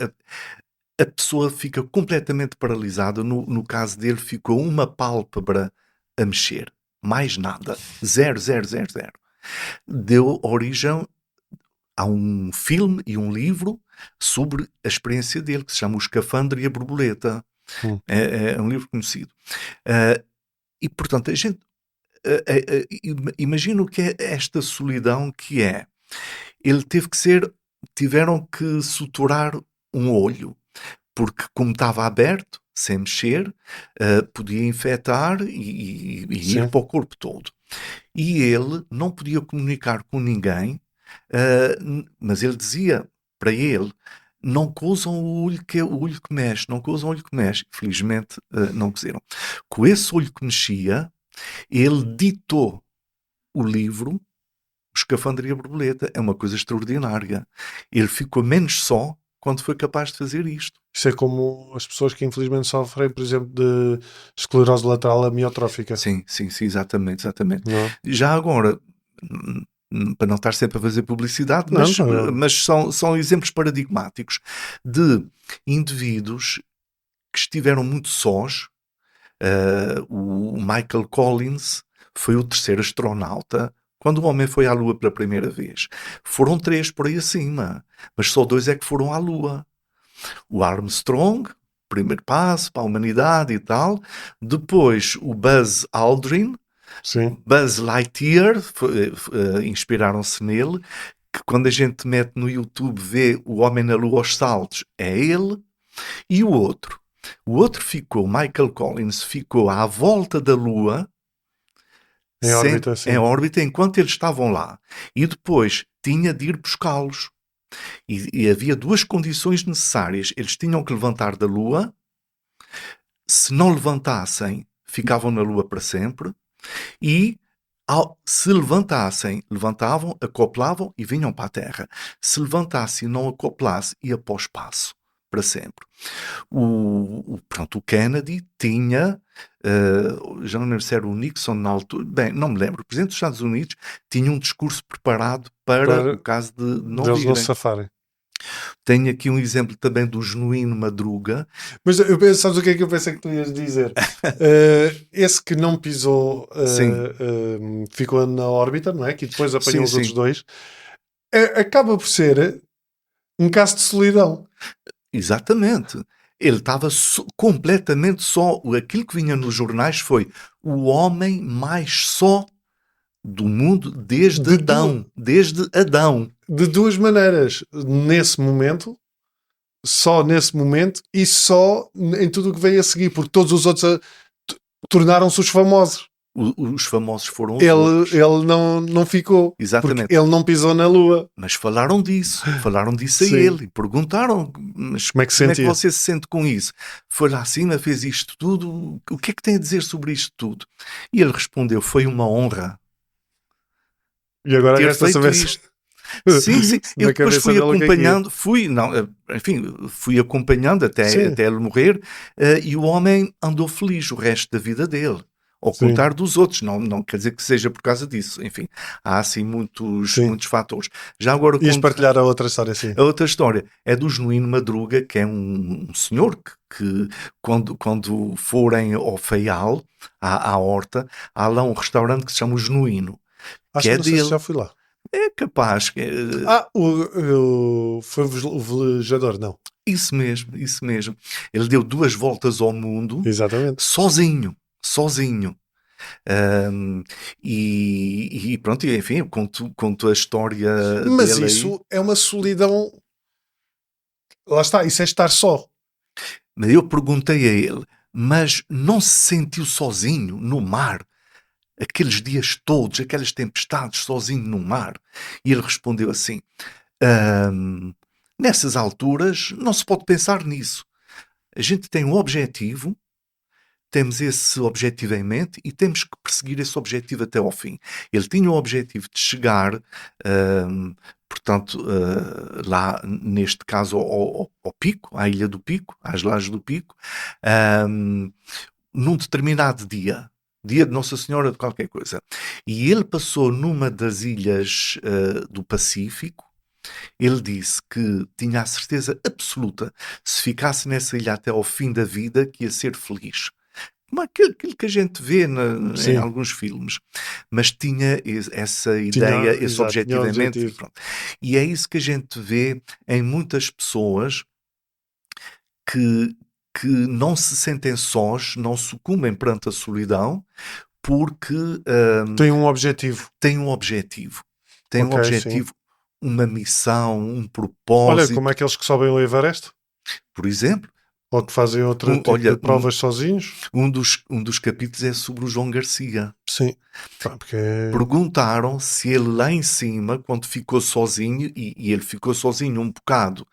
A pessoa fica completamente paralisada. No caso dele, ficou uma pálpebra a mexer. Mais nada. Zero. Deu origem a um filme e um livro sobre a experiência dele, que se chama O Escafandro e a Borboleta. É um livro conhecido. E, portanto, a gente imagina o que é esta solidão que é. Ele tiveram que suturar um olho, porque como estava aberto, sem mexer, podia infectar e ir para o corpo todo. E ele não podia comunicar com ninguém, mas ele dizia para ele: não cousam o olho que mexe, não cousam o olho que mexe. Felizmente não cozeram. Com esse olho que mexia, ele ditou o livro O Escafandro e a Borboleta. É uma coisa extraordinária. Ele ficou menos só quando foi capaz de fazer isto. Isso é como as pessoas que infelizmente sofrem, por exemplo, de esclerose lateral amiotrófica. Sim, exatamente. Não. Já agora, para não estar sempre a fazer publicidade, Não. mas são exemplos paradigmáticos de indivíduos que estiveram muito sós. O Michael Collins foi o terceiro astronauta quando o homem foi à Lua pela primeira vez. Foram 3 por aí acima, mas só 2 é que foram à Lua. O Armstrong, primeiro passo para a humanidade e tal. Depois o Buzz Aldrin, Sim. Buzz Lightyear, inspiraram-se nele, que quando a gente mete no YouTube, vê o homem na Lua aos saltos, é ele. E o outro Michael Collins, ficou à volta da Lua, em órbita, enquanto eles estavam lá. E depois tinha de ir buscá-los. E havia 2 condições necessárias. Eles tinham que levantar da Lua. Se não levantassem, ficavam na Lua para sempre. E se levantavam, acoplavam e vinham para a Terra. Se levantasse e não acoplasse, ia para o espaço para sempre. O Kennedy tinha, já não me lembro se era o Nixon na altura, bem, não me lembro, o Presidente dos Estados Unidos tinha um discurso preparado para o caso de não virem. virem. Não safarem. Tenho aqui um exemplo também do Genuíno Madruga. Mas sabes o que é que eu pensei que tu ias dizer? Esse que não pisou Sim, ficou na órbita, não é? Que depois apanhou sim, os outros sim, dois. Acaba por ser um caso de solidão. exatamente. Ele estava completamente só. Aquilo que vinha nos jornais foi o homem mais só do mundo desde De, du- Adão. Desde Adão. de duas maneiras. Nesse momento, só nesse momento, e só em tudo o que veio a seguir, porque todos os outros tornaram-se os famosos. Os famosos foram os outros. Ele não ficou, porque Exatamente. ele não pisou na Lua. Mas falaram disso a Sim. ele e perguntaram, mas Como é que como é que sentia? você se sente com isso? Foi lá acima, fez isto tudo, o que é que tem a dizer sobre isto tudo? E ele respondeu, foi uma honra E agora ter resta feito saber isto. Sim, sim. Eu na depois cabeça fui dela o que é que ia. acompanhando, fui acompanhando até ele morrer, e o homem andou feliz o resto da vida dele. Ao Sim. contrário dos outros, não quer dizer que seja por causa disso. Enfim, há assim muitos fatores. Já agora Ias partilhar a outra história, sim. a outra história é do Genuíno Madruga, que é um senhor que quando forem ao Faial, à Horta, há lá um restaurante que se chama o Genuíno, Acho que que é não sei se dele. já fui lá. É capaz. Foi o velejador, não. Isso mesmo, isso mesmo. Ele deu 2 voltas ao mundo Exatamente. sozinho. E pronto, enfim, eu conto a história Mas dele isso aí. é uma solidão. Lá está, isso é estar só. Mas eu perguntei a ele, mas não se sentiu sozinho no mar? Aqueles dias todos, aquelas tempestades, sozinho no mar? E ele respondeu assim, nessas alturas não se pode pensar nisso. A gente tem um objetivo, temos esse objetivo em mente e temos que perseguir esse objetivo até ao fim. Ele tinha o objetivo de chegar, portanto, lá, neste caso, ao Pico, à Ilha do Pico, às Lajes do Pico, num determinado dia de Nossa Senhora de qualquer coisa. E ele passou numa das ilhas do Pacífico. Ele disse que tinha a certeza absoluta, se ficasse nessa ilha até ao fim da vida, que ia ser feliz. Como aquilo que a gente vê em alguns filmes. Mas tinha essa ideia, esse objetivo em mente. E é isso que a gente vê em muitas pessoas que não se sentem sós, não sucumbem perante a solidão, porque tem um objetivo. Tem um objetivo. Tem um objetivo, uma missão, um propósito. Olha, como é aqueles que sobem o Everest? Por exemplo. Ou que fazem outro tipo de provas sozinhos? Um dos capítulos é sobre o João Garcia. Sim. Porque... Perguntaram se ele lá em cima, quando ficou sozinho, e ele ficou sozinho um bocado,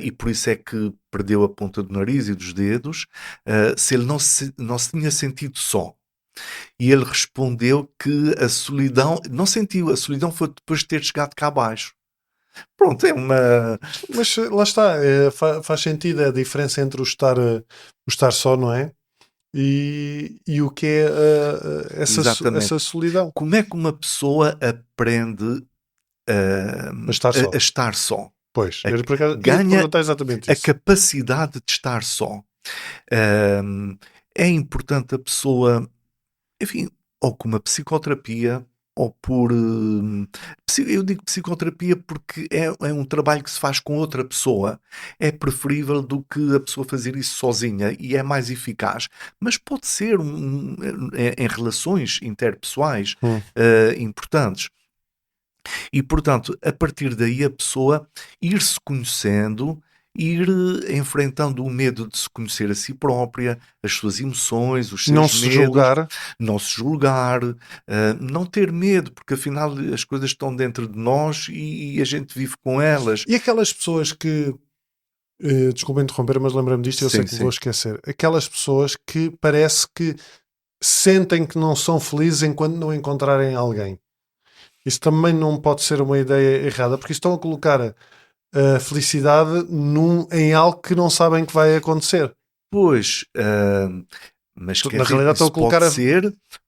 e por isso é que perdeu a ponta do nariz e dos dedos, se ele não se tinha sentido só. E ele respondeu que a solidão, não sentiu, a solidão foi depois de ter chegado cá abaixo. Pronto, é uma... Mas lá está, faz sentido a diferença entre o estar só, não é? E o que é essa solidão. Como é que uma pessoa aprende a estar só? Pois, ganha exatamente isso. A capacidade de estar só. É importante a pessoa, enfim, ou com uma psicoterapia, ou por... eu digo psicoterapia porque é um trabalho que se faz com outra pessoa. É preferível do que a pessoa fazer isso sozinha e é mais eficaz. Mas pode ser em relações interpessoais importantes. E, portanto, a partir daí a pessoa ir-se conhecendo, ir enfrentando o medo de se conhecer a si própria, as suas emoções, os seus medos. Não se julgar, não ter medo, porque afinal as coisas estão dentro de nós e a gente vive com elas. E aquelas pessoas que, desculpa interromper, mas lembra-me disto e eu sei que vou esquecer. Aquelas pessoas que parece que sentem que não são felizes enquanto não encontrarem alguém. Isso também não pode ser uma ideia errada, porque estão a colocar a felicidade em algo que não sabem que vai acontecer. Pois, mas na realidade estão a colocar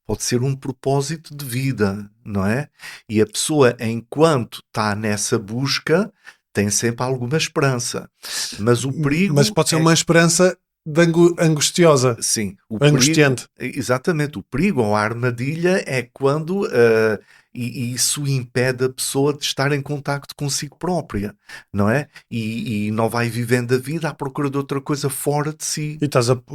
pode ser um propósito de vida, não é? E a pessoa, enquanto está nessa busca, tem sempre alguma esperança. Mas o perigo... Mas pode ser uma esperança angustiosa, Sim, o angustiante. perigo, exatamente, o perigo ou a armadilha é quando e isso impede a pessoa de estar em contacto consigo própria, não é? E não vai vivendo a vida à procura de outra coisa fora de si. E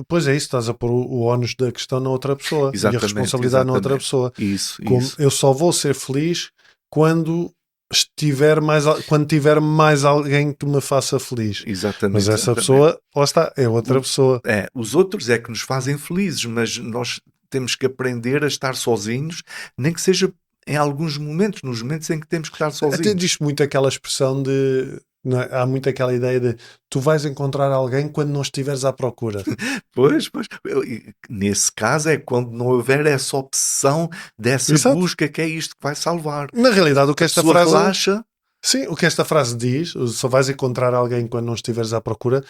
pois é isso, estás a pôr o ónus da questão na outra pessoa e a responsabilidade na outra pessoa. Isso. Eu só vou ser feliz quando quando tiver mais alguém que me faça feliz. Exatamente. Mas essa pessoa, lá está, é outra pessoa. Os outros é que nos fazem felizes, mas nós temos que aprender a estar sozinhos, nem que seja em alguns momentos, nos momentos em que temos que estar sozinhos. Até diz muito aquela expressão de... Não é? Há muito aquela ideia de tu vais encontrar alguém quando não estiveres à procura. Pois. Nesse caso é quando não houver essa obsessão dessa Exato. busca, que é isto que vai salvar. Na realidade, o que esta frase... relaxa. Sim, o que esta frase diz, só vais encontrar alguém quando não estiveres à procura,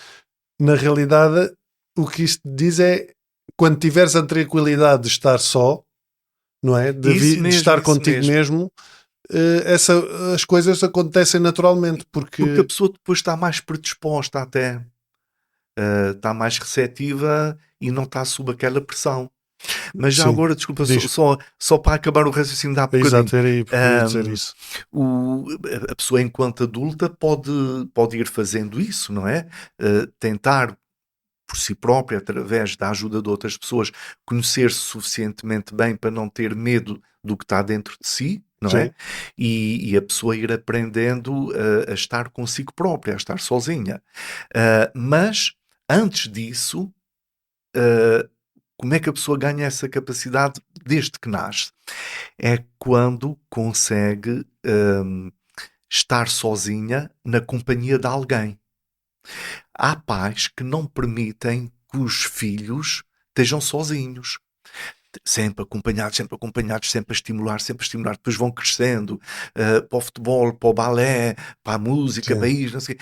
na realidade, o que isto diz é quando tiveres a tranquilidade de estar só, não é? De estar contigo mesmo, as coisas acontecem naturalmente. Porque a pessoa depois está mais predisposta até, está mais receptiva e não está sob aquela pressão. Mas já agora, desculpa, só para acabar o raciocínio da bocadinho. Exato, era aí, porque dizer isso. A pessoa, enquanto adulta, pode ir fazendo isso, não é? Tentar, por si própria, através da ajuda de outras pessoas, conhecer-se suficientemente bem para não ter medo do que está dentro de si, não é? E a pessoa ir aprendendo a estar consigo própria, a estar sozinha. Mas, antes disso... como é que a pessoa ganha essa capacidade desde que nasce? É quando consegue estar sozinha na companhia de alguém. Há pais que não permitem que os filhos estejam sozinhos. Sempre acompanhados, sempre a estimular. Depois vão crescendo para o futebol, para o balé, para a música, para isso, não sei.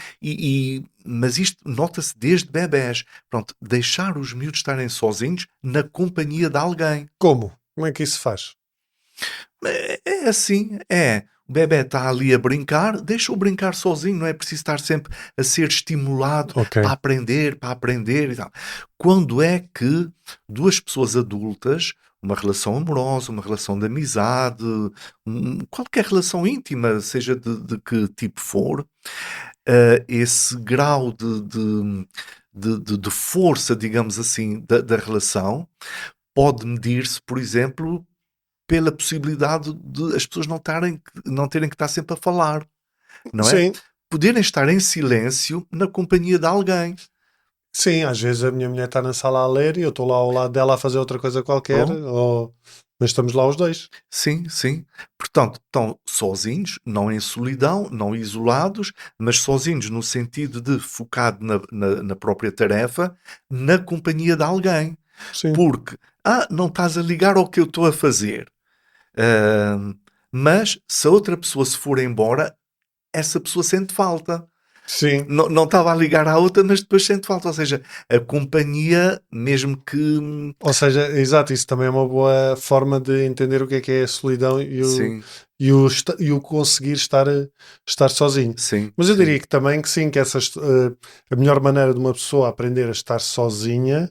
Mas isto nota-se desde bebés. Pronto, deixar os miúdos estarem sozinhos na companhia de alguém. Como? Como é que isso se faz? É assim, O bebé está ali a brincar, deixa-o brincar sozinho, não é preciso estar sempre a ser estimulado para aprender e tal. Quando é que duas pessoas adultas, uma relação amorosa, uma relação de amizade, qualquer relação íntima, seja de que tipo for, esse grau de força, digamos assim, da relação, pode medir-se, por exemplo, pela possibilidade de as pessoas não terem que estar sempre a falar, não é? Sim. Poderem estar em silêncio na companhia de alguém. Sim, às vezes a minha mulher está na sala a ler e eu estou lá ao lado dela a fazer outra coisa qualquer, mas estamos lá os dois. Sim. Portanto, estão sozinhos, não em solidão, não isolados, mas sozinhos no sentido de focado na própria tarefa, na companhia de alguém. Sim. Porque, não estás a ligar ao que eu estou a fazer. Mas se a outra pessoa se for embora, essa pessoa sente falta. Sim. Não estava a ligar à outra, mas depois sente falta. Ou seja, a companhia, mesmo que... Ou seja, exato, isso também é uma boa forma de entender o que é a solidão e o conseguir estar sozinho. Sim, mas eu diria que também que sim, que a melhor maneira de uma pessoa aprender a estar sozinha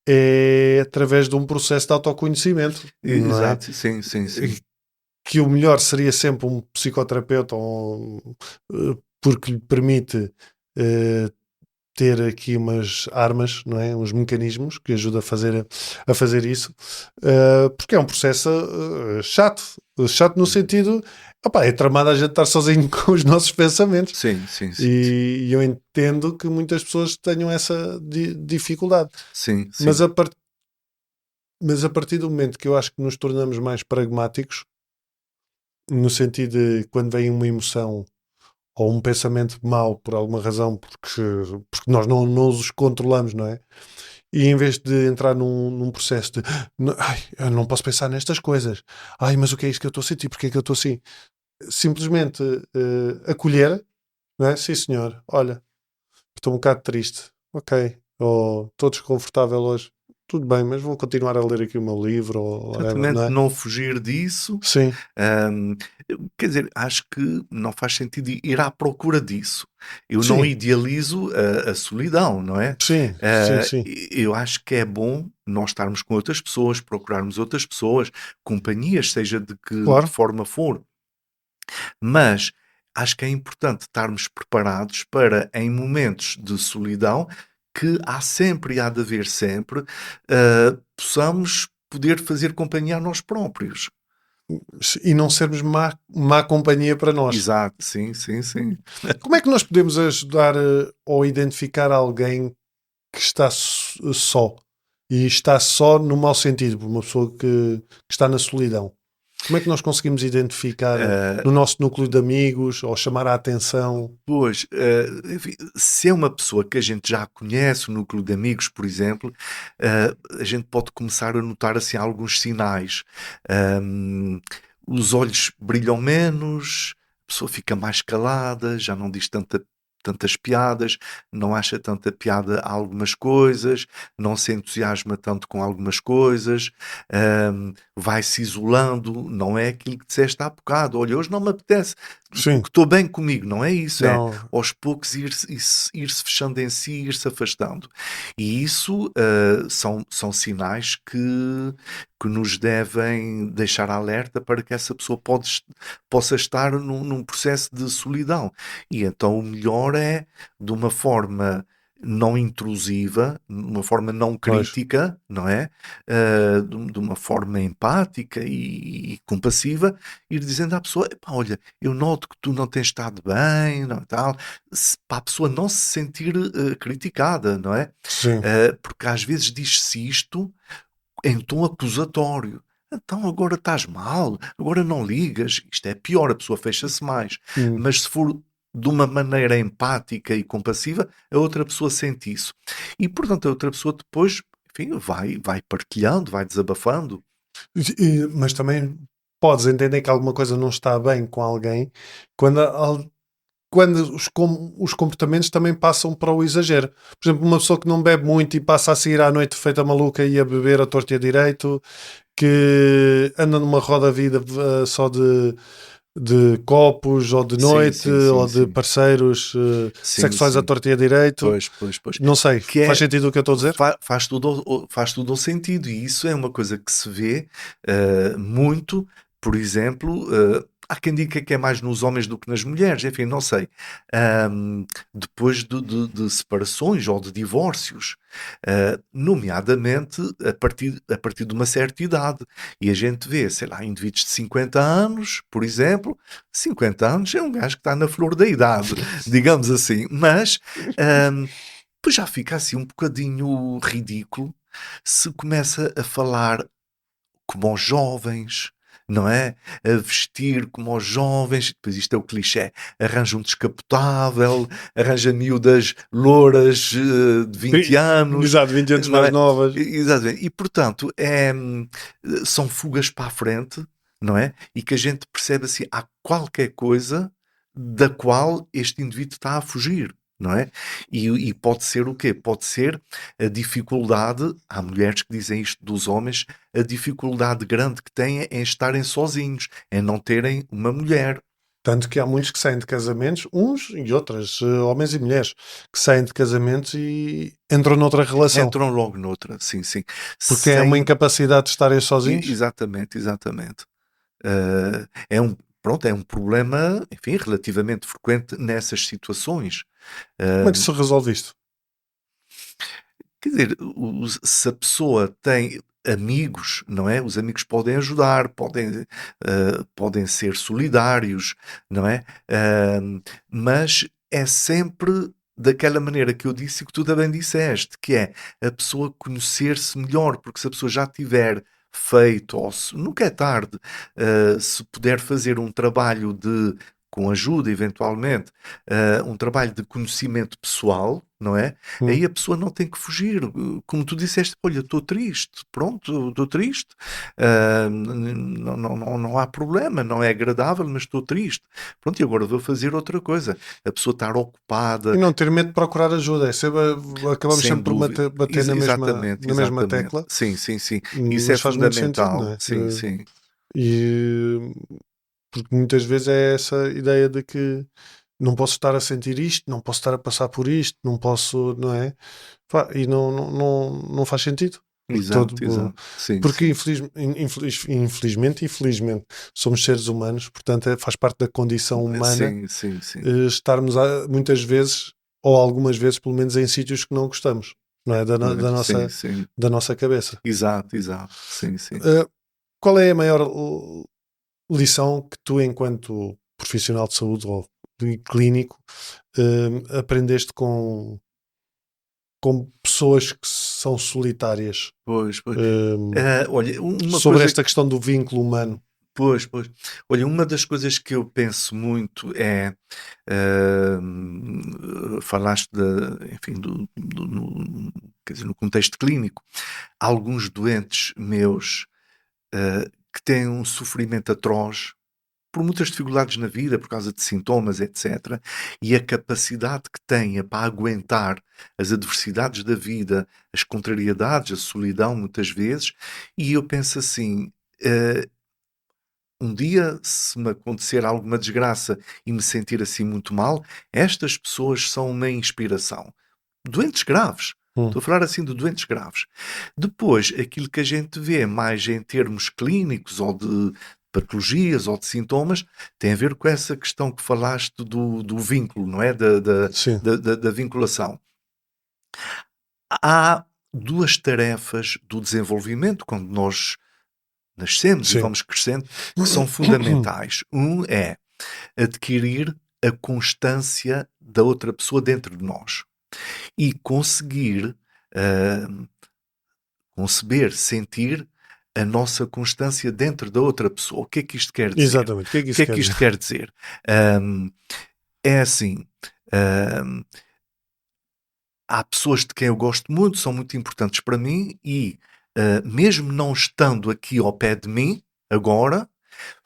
é através de um processo de autoconhecimento. Exato, não é? sim. Que o melhor seria sempre um psicoterapeuta porque lhe permite ter aqui umas armas, não é? Uns mecanismos que ajudam a fazer isso, porque é um processo chato no sentido, é tramado a gente estar sozinho com os nossos pensamentos. Sim. E eu entendo que muitas pessoas tenham essa dificuldade. Sim. Mas a partir do momento que eu acho que nos tornamos mais pragmáticos, no sentido de quando vem uma emoção ou um pensamento mau por alguma razão, porque nós não os controlamos, não é? E em vez de entrar num processo de eu não posso pensar nestas coisas, mas o que é isto que eu estou a sentir, porque é que eu estou assim? Simplesmente acolher, não é? Sim senhor, olha, estou um bocado triste, ok, ou estou desconfortável hoje, tudo bem, mas vou continuar a ler aqui o meu livro, ou whatever, não Exatamente, é? não fugir disso. Sim, Hum, Quer dizer, acho que não faz sentido ir à procura disso. Eu não sim, idealizo a solidão, não é? sim, sim, sim, Eu acho que é bom nós estarmos com outras pessoas, procurarmos outras pessoas, companhias, seja de que claro. forma for. Mas acho que é importante estarmos preparados para, em momentos de solidão, que há sempre e há de haver sempre, possamos poder fazer companhia a nós próprios. E não sermos má companhia para nós. Exato, sim, sim, sim. Como é que nós podemos ajudar ou identificar alguém que está só? E está só no mau sentido, uma pessoa que está na solidão. Como é que nós conseguimos identificar Eh, no nosso núcleo de amigos ou chamar a atenção? Pois, enfim, se é uma pessoa que a gente já conhece, o núcleo de amigos, por exemplo, a gente pode começar a notar assim alguns sinais. Ahm, os olhos brilham menos, a pessoa fica mais calada, já não diz tantas piadas, não acha tanta piada a algumas coisas, não se entusiasma tanto com algumas coisas, vai se isolando, não é aquilo que disseste há bocado. Olha, hoje não me apetece, Sim, porque estou bem comigo, não é isso, é não, aos poucos ir-se fechando em si, ir-se afastando. E isso são sinais que nos devem deixar alerta para que essa pessoa possa estar num processo de solidão. E então o melhor é, de uma forma não intrusiva, de uma forma não pois. crítica, não é? De uma forma empática e compassiva, ir dizendo à pessoa: "Epá, olha, eu noto que tu não tens estado bem, não, tal", para a pessoa não se sentir criticada, não é? Sim. Porque às vezes diz-se isto em tom acusatório. Então agora estás mal, agora não ligas. Isto é pior, a pessoa fecha-se mais. Hum. Mas se for de uma maneira empática e compassiva, a outra pessoa sente isso. E portanto a outra pessoa depois, enfim, vai partilhando, vai desabafando. Mas também podes entender que alguma coisa não está bem com alguém quando, quando os comportamentos também passam para o exagero. Por exemplo, uma pessoa que não bebe muito e passa a sair à noite feita maluca e a beber a torto e a direito, que anda numa roda-vida só de copos, ou de Sim, noite, sim, sim, ou de sim. parceiros Sim, sexuais a sim. torto e a direito. Pois, pois, pois. Não sei, Que faz é, sentido o que eu estou a dizer? faz tudo o sentido, e isso é uma coisa que se vê muito, por exemplo, há quem diga que é mais nos homens do que nas mulheres, enfim, não sei. Depois de separações ou de divórcios, nomeadamente a partir de uma certa idade. E a gente vê, sei lá, indivíduos de 50 anos, por exemplo. 50 anos é um gajo que está na flor da idade, digamos assim, mas pois já fica assim um bocadinho ridículo se começa a falar como aos jovens, não é? A vestir como aos jovens, depois isto é o clichê, arranja um descapotável, arranja miúdas louras de 20 anos, Exato, 20 anos não mais é? novas. Exatamente. E portanto, são fugas para a frente, não é? E que a gente percebe assim, há qualquer coisa da qual este indivíduo está a fugir. Não é? E pode ser o quê? Pode ser a dificuldade, há mulheres que dizem isto dos homens, a dificuldade grande que têm em estarem sozinhos, em não terem uma mulher. Tanto que há muitos que saem de casamentos, uns e outras, homens e mulheres, que saem de casamentos e entram noutra relação, Entram logo noutra, sim, sim. porque têm uma Sem. incapacidade de estarem sozinhos. Exatamente, exatamente. É um, pronto, é um problema, enfim, relativamente frequente nessas situações. Como é que Uh, se resolve isto? Quer dizer, se a pessoa tem amigos, não é? Os amigos podem ajudar, podem ser solidários, não é? Mas é sempre daquela maneira que eu disse e que tu também disseste, que é a pessoa conhecer-se melhor, porque se a pessoa já tiver feito, ou se, nunca é tarde, se puder fazer um trabalho com ajuda, eventualmente, um trabalho de conhecimento pessoal, não é? Hum. Aí a pessoa não tem que fugir. Como tu disseste, olha, estou triste, pronto, estou triste. Não há problema, não é agradável, mas estou triste. Pronto, e agora vou fazer outra coisa. A pessoa estar ocupada. E não ter medo de procurar ajuda. Acabamos Sem sempre por dúvida. bater Exatamente, na mesma exatamente. tecla, Sim, sim, sim. Isso é mas faz muito sentido, não fundamental. é? Sim, sim. E porque muitas vezes é essa ideia de que não posso estar a sentir isto, não posso estar a passar por isto, não posso, não é? Pá, e não faz sentido. Porque, Exato, exato. Sim, porque sim. infelizmente e felizmente somos seres humanos, portanto faz parte da condição humana Sim, sim, sim. estarmos muitas vezes, ou algumas vezes pelo menos, em sítios que não gostamos, não é? Sim, sim. Da nossa cabeça. Exato, exato. Sim, sim. Qual é a maior lição que tu, enquanto profissional de saúde ou clínico, aprendeste com pessoas que são solitárias, Pois, pois. hum, Olha, uma sobre coisa. esta questão do vínculo humano? Pois, pois. Olha, uma das coisas que eu penso muito é, falaste enfim, quer dizer, no contexto clínico, alguns doentes meus, que têm um sofrimento atroz por muitas dificuldades na vida, por causa de sintomas, etc. E a capacidade que têm para aguentar as adversidades da vida, as contrariedades, a solidão, muitas vezes. E eu penso assim, um dia, se me acontecer alguma desgraça e me sentir assim muito mal, estas pessoas são uma inspiração. Doentes graves. Estou a falar assim de doentes graves. Depois, aquilo que a gente vê mais em termos clínicos ou de patologias ou de sintomas, tem a ver com essa questão que falaste do vínculo, não é? Sim, Da vinculação. Há duas tarefas do desenvolvimento, quando nós nascemos e sim. vamos crescendo, que são fundamentais. Um é adquirir a constância da outra pessoa dentro de nós e conseguir conceber, sentir a nossa constância dentro da outra pessoa. O que é que isto quer dizer? Exatamente. O que é que O que isso é quer que isto dizer? quer dizer? É assim, há pessoas de quem eu gosto muito, são muito importantes para mim e, mesmo não estando aqui ao pé de mim, agora,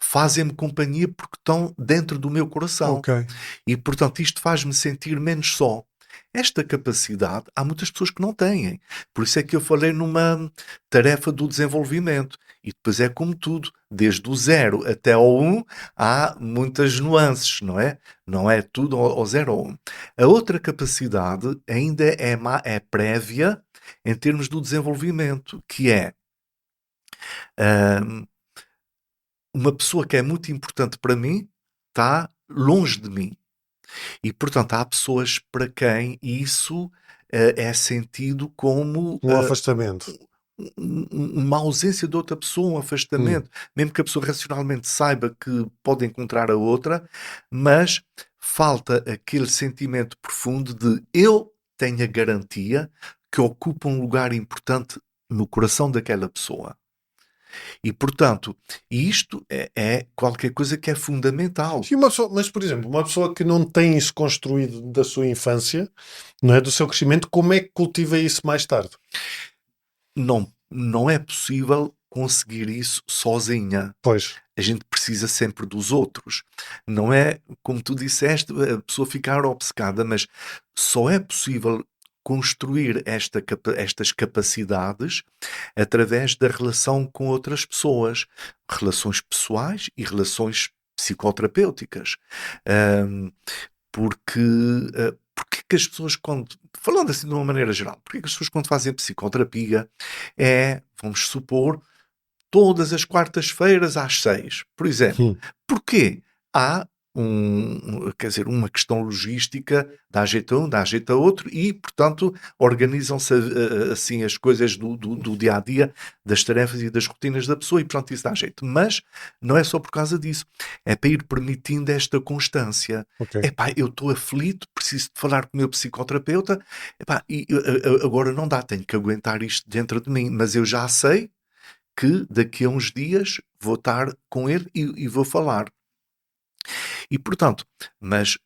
fazem-me companhia porque estão dentro do meu coração. Ok. E, portanto, isto faz-me sentir menos só. Esta capacidade há muitas pessoas que não têm. Por isso é que eu falei numa tarefa do desenvolvimento. E depois é como tudo, desde o 0 até ao 1, há muitas nuances, não é? Não é tudo ao 0 ao 1. A outra capacidade ainda é prévia em termos do desenvolvimento, que é uma pessoa que é muito importante para mim está longe de mim. E, portanto, há pessoas para quem isso é sentido como Um afastamento. uma ausência de outra pessoa, um afastamento. Mesmo que a pessoa racionalmente saiba que pode encontrar a outra, mas falta aquele sentimento profundo de eu tenho a garantia que ocupa um lugar importante no coração daquela pessoa. E, portanto, isto é qualquer coisa que é fundamental. Sim, mas, por exemplo, uma pessoa que não tem isso construído da sua infância, não é, do seu crescimento, como é que cultiva isso mais tarde? Não é possível conseguir isso sozinha. Pois. A gente precisa sempre dos outros. Não é, como tu disseste, a pessoa ficar obcecada, mas só é possível construir estas capacidades através da relação com outras pessoas, relações pessoais e relações psicoterapêuticas. Porque que as pessoas falando assim de uma maneira geral, porque que as pessoas quando fazem psicoterapia vamos supor, todas as quartas-feiras às 6, por exemplo. Hum. Porquê? Há quer dizer, uma questão logística, dá jeito a um, dá jeito a outro e, portanto, organizam-se assim as coisas do dia a dia, das tarefas e das rotinas da pessoa e, portanto, isso dá jeito. Mas não é só por causa disso, é para ir permitindo esta constância. Ok. Epá, eu estou aflito, preciso de falar com o meu psicoterapeuta, epá, e agora não dá, tenho que aguentar isto dentro de mim, mas eu já sei que daqui a uns dias vou estar com ele e vou falar. E, portanto, mas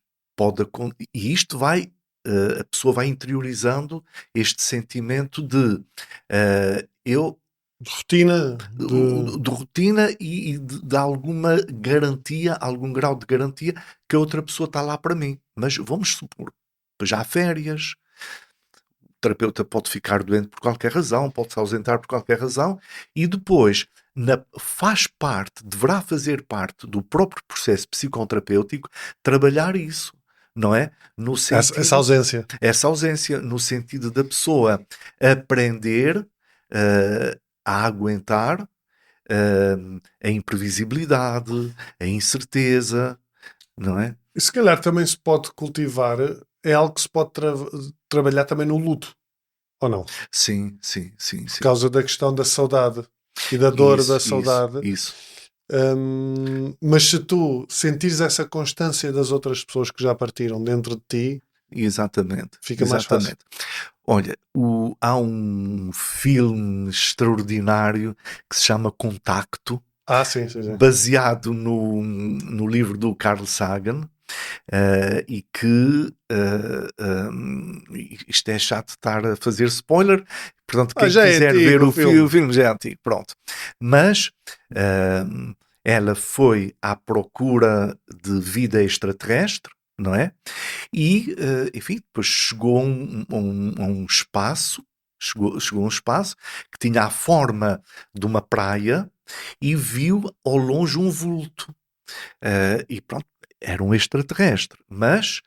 e isto vai a pessoa vai interiorizando este sentimento de eu De rotina, de rotina e de alguma garantia, algum grau de garantia que a outra pessoa está lá para mim. Mas vamos supor, já há férias, o terapeuta pode ficar doente por qualquer razão, pode se ausentar por qualquer razão, e depois faz parte, deverá fazer parte do próprio processo psicoterapêutico trabalhar isso, não é? No sentido, essa ausência, no sentido da pessoa aprender a aguentar a imprevisibilidade, a incerteza, não é? E se calhar também se pode cultivar, é algo que se pode trabalhar também no luto, ou não? Sim. Por causa da questão da saudade e da dor da saudade. Isso. Mas se tu sentires essa constância das outras pessoas que já partiram dentro de ti, exatamente, fica mais fácil. Olha, há um filme extraordinário que se chama Contacto, sim. baseado no livro do Carl Sagan, e que isto é chato estar a fazer spoiler, portanto quem quiser ver o filme já é antigo, pronto. Mas ela foi à procura de vida extraterrestre, não é? E, enfim, depois chegou a um espaço, chegou a um espaço que tinha a forma de uma praia e viu ao longe um vulto. E pronto, era um extraterrestre, mas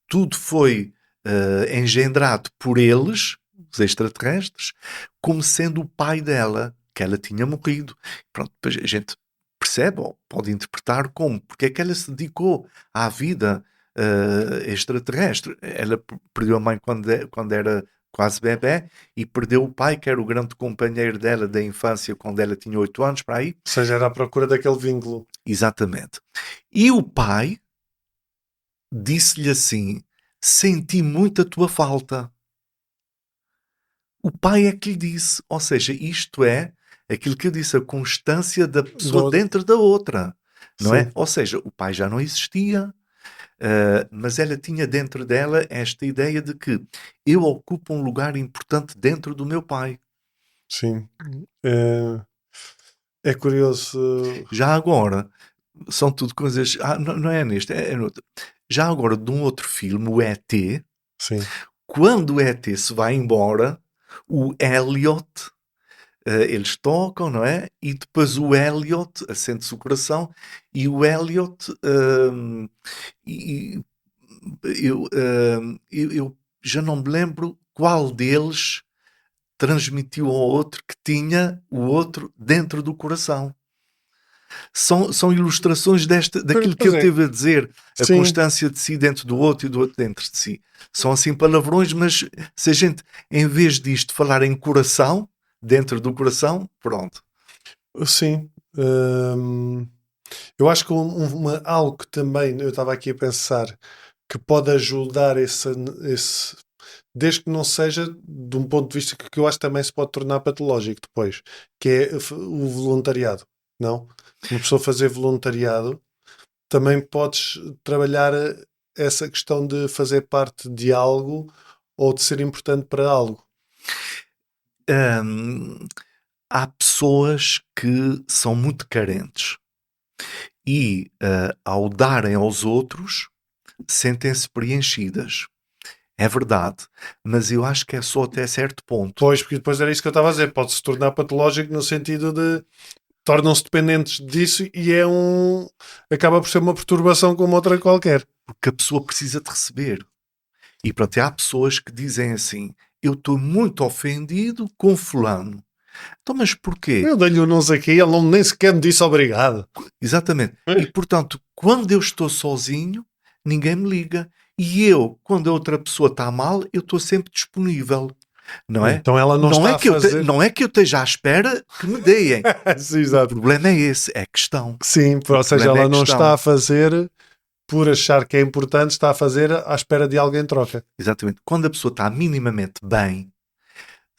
tudo foi engendrado por eles, os extraterrestres, como sendo o pai dela, que ela tinha morrido. Pronto, depois a gente percebe, ou pode interpretar como, porque é que ela se dedicou à vida extraterrestre. Ela perdeu a mãe quando era quase bebé e perdeu o pai, que era o grande companheiro dela da infância, quando ela tinha 8 anos, para aí. Ou seja, era à procura daquele vínculo. Exatamente. E o pai disse-lhe assim: senti muito a tua falta. O pai é que lhe disse. Ou seja, isto é aquilo que eu disse, a constância da pessoa dentro da outra. Não é? Ou seja, o pai já não existia, mas ela tinha dentro dela esta ideia de que eu ocupo um lugar importante dentro do meu pai. Sim. É curioso. Já agora, são tudo coisas... não é neste, é no outro. Já agora, de um outro filme, o E.T., sim. Quando o E.T. se vai embora, o Elliot, eles tocam, não é? E depois o Elliot acende-se o coração e o Elliot... eu já não me lembro qual deles transmitiu ao outro que tinha o outro dentro do coração. São ilustrações daquilo que eu teve a dizer, a constância de si dentro do outro e do outro dentro de si. São assim palavrões, mas se a gente, em vez disto, falar em coração, dentro do coração, pronto. Sim. Eu acho que algo que também eu estava aqui a pensar que pode ajudar esse desde que não seja de um ponto de vista que eu acho que também se pode tornar patológico depois, que é o voluntariado, não? Uma pessoa fazer voluntariado, também podes trabalhar essa questão de fazer parte de algo ou de ser importante para algo. Há pessoas que são muito carentes e ao darem aos outros sentem-se preenchidas. É verdade, mas eu acho que é só até certo ponto. Pois, porque depois era isso que eu estava a dizer, pode-se tornar patológico no sentido de tornam-se dependentes disso e acaba por ser uma perturbação como outra qualquer. Porque a pessoa precisa de receber. E pronto, há pessoas que dizem assim, eu estou muito ofendido com fulano. Então, mas porquê? Eu dei-lhe um não sei quê, ele nem sequer me disse obrigado. Exatamente. E portanto, quando eu estou sozinho, ninguém me liga. E eu, quando a outra pessoa está mal, eu estou sempre disponível. Não é? Então ela não está a fazer... Não é que eu esteja à espera que me deem. Sim, exato. O problema é esse, é a questão. Sim, ou seja, ela não está a fazer por achar que é importante, está a fazer à espera de alguém em troca. Exatamente. Quando a pessoa está minimamente bem,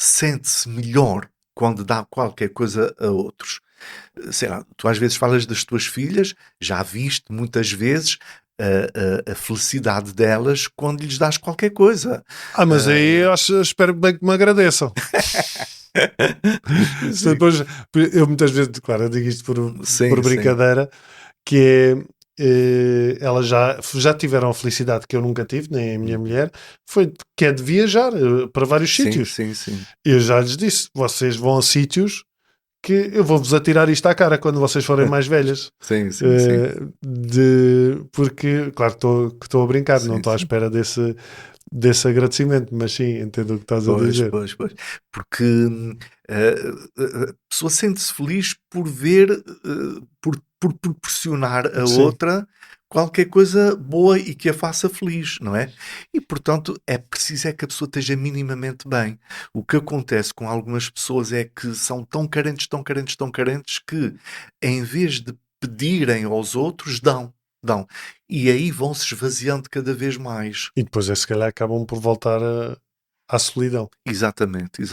sente-se melhor quando dá qualquer coisa a outros. Sei lá, tu às vezes falas das tuas filhas, já viste muitas vezes a felicidade delas quando lhes dás qualquer coisa. Mas aí espero bem que me agradeçam. Depois, eu muitas vezes, claro, eu digo isto por brincadeira, que elas já tiveram a felicidade que eu nunca tive, nem a minha mulher, que é de viajar para vários sítios. Sim. Eu já lhes disse, vocês vão a sítios que eu vou-vos atirar isto à cara quando vocês forem mais velhas. Sim. Porque, claro, estou a brincar, não estou à espera desse agradecimento, mas sim, entendo o que estás a dizer. Pois. Porque a pessoa sente-se feliz por ver, por proporcionar a outra qualquer coisa boa e que a faça feliz, não é? E, portanto, é preciso que a pessoa esteja minimamente bem. O que acontece com algumas pessoas é que são tão carentes, que, em vez de pedirem aos outros, dão. E aí vão-se esvaziando cada vez mais. E depois, se calhar, acabam por voltar à solidão. Exatamente.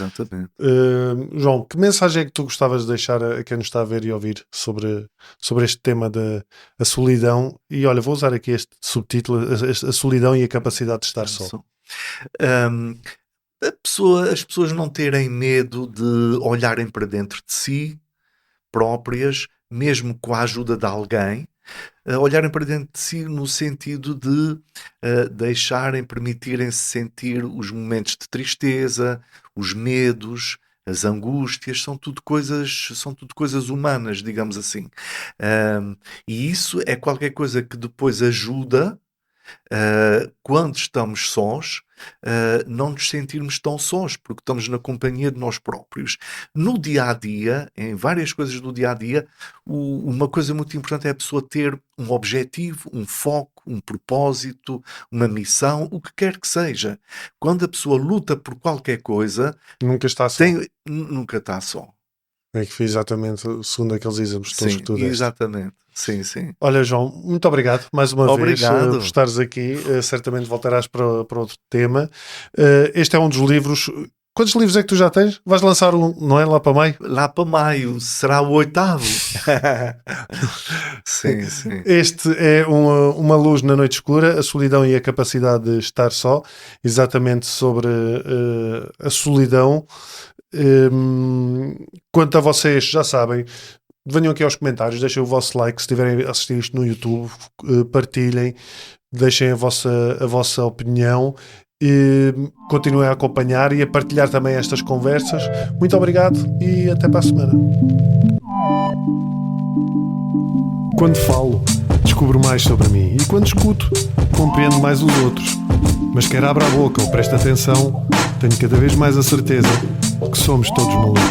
João, que mensagem é que tu gostavas de deixar a quem nos está a ver e ouvir sobre este tema da solidão? E olha, vou usar aqui este subtítulo, a solidão e a capacidade de estar só. As pessoas não terem medo de olharem para dentro de si próprias, mesmo com a ajuda de alguém, olharem para dentro de si no sentido de permitirem-se sentir os momentos de tristeza, os medos, as angústias, são tudo coisas humanas, digamos assim. E isso é qualquer coisa que depois ajuda, quando estamos sós, não nos sentirmos tão sós, porque estamos na companhia de nós próprios. No dia-a-dia, em várias coisas do dia-a-dia, uma coisa muito importante é a pessoa ter um objetivo, um foco, um propósito, uma missão, o que quer que seja. Quando a pessoa luta por qualquer coisa, nunca está só. Nunca está só. É que foi exatamente segundo aqueles exames todos que tu deste. Exatamente. Sim. Olha, João, muito obrigado mais uma vez por estares aqui. Certamente voltarás para outro tema. Este é um dos livros. Quantos livros é que tu já tens? Vais lançar um, não é? Lá para maio? Lá para maio. Será o 8º. Sim. Este é uma luz na noite escura, a solidão e a capacidade de estar só. Exatamente sobre a solidão. Quanto a vocês, já sabem, venham aqui aos comentários, deixem o vosso like se estiverem a assistir isto no YouTube, partilhem, deixem a vossa opinião e continuem a acompanhar e a partilhar também estas conversas. Muito obrigado e até para a semana. Quando falo, descubro mais sobre mim e quando escuto, compreendo mais os outros. Mas quer abra a boca ou preste atenção, tenho cada vez mais a certeza que somos todos malucos.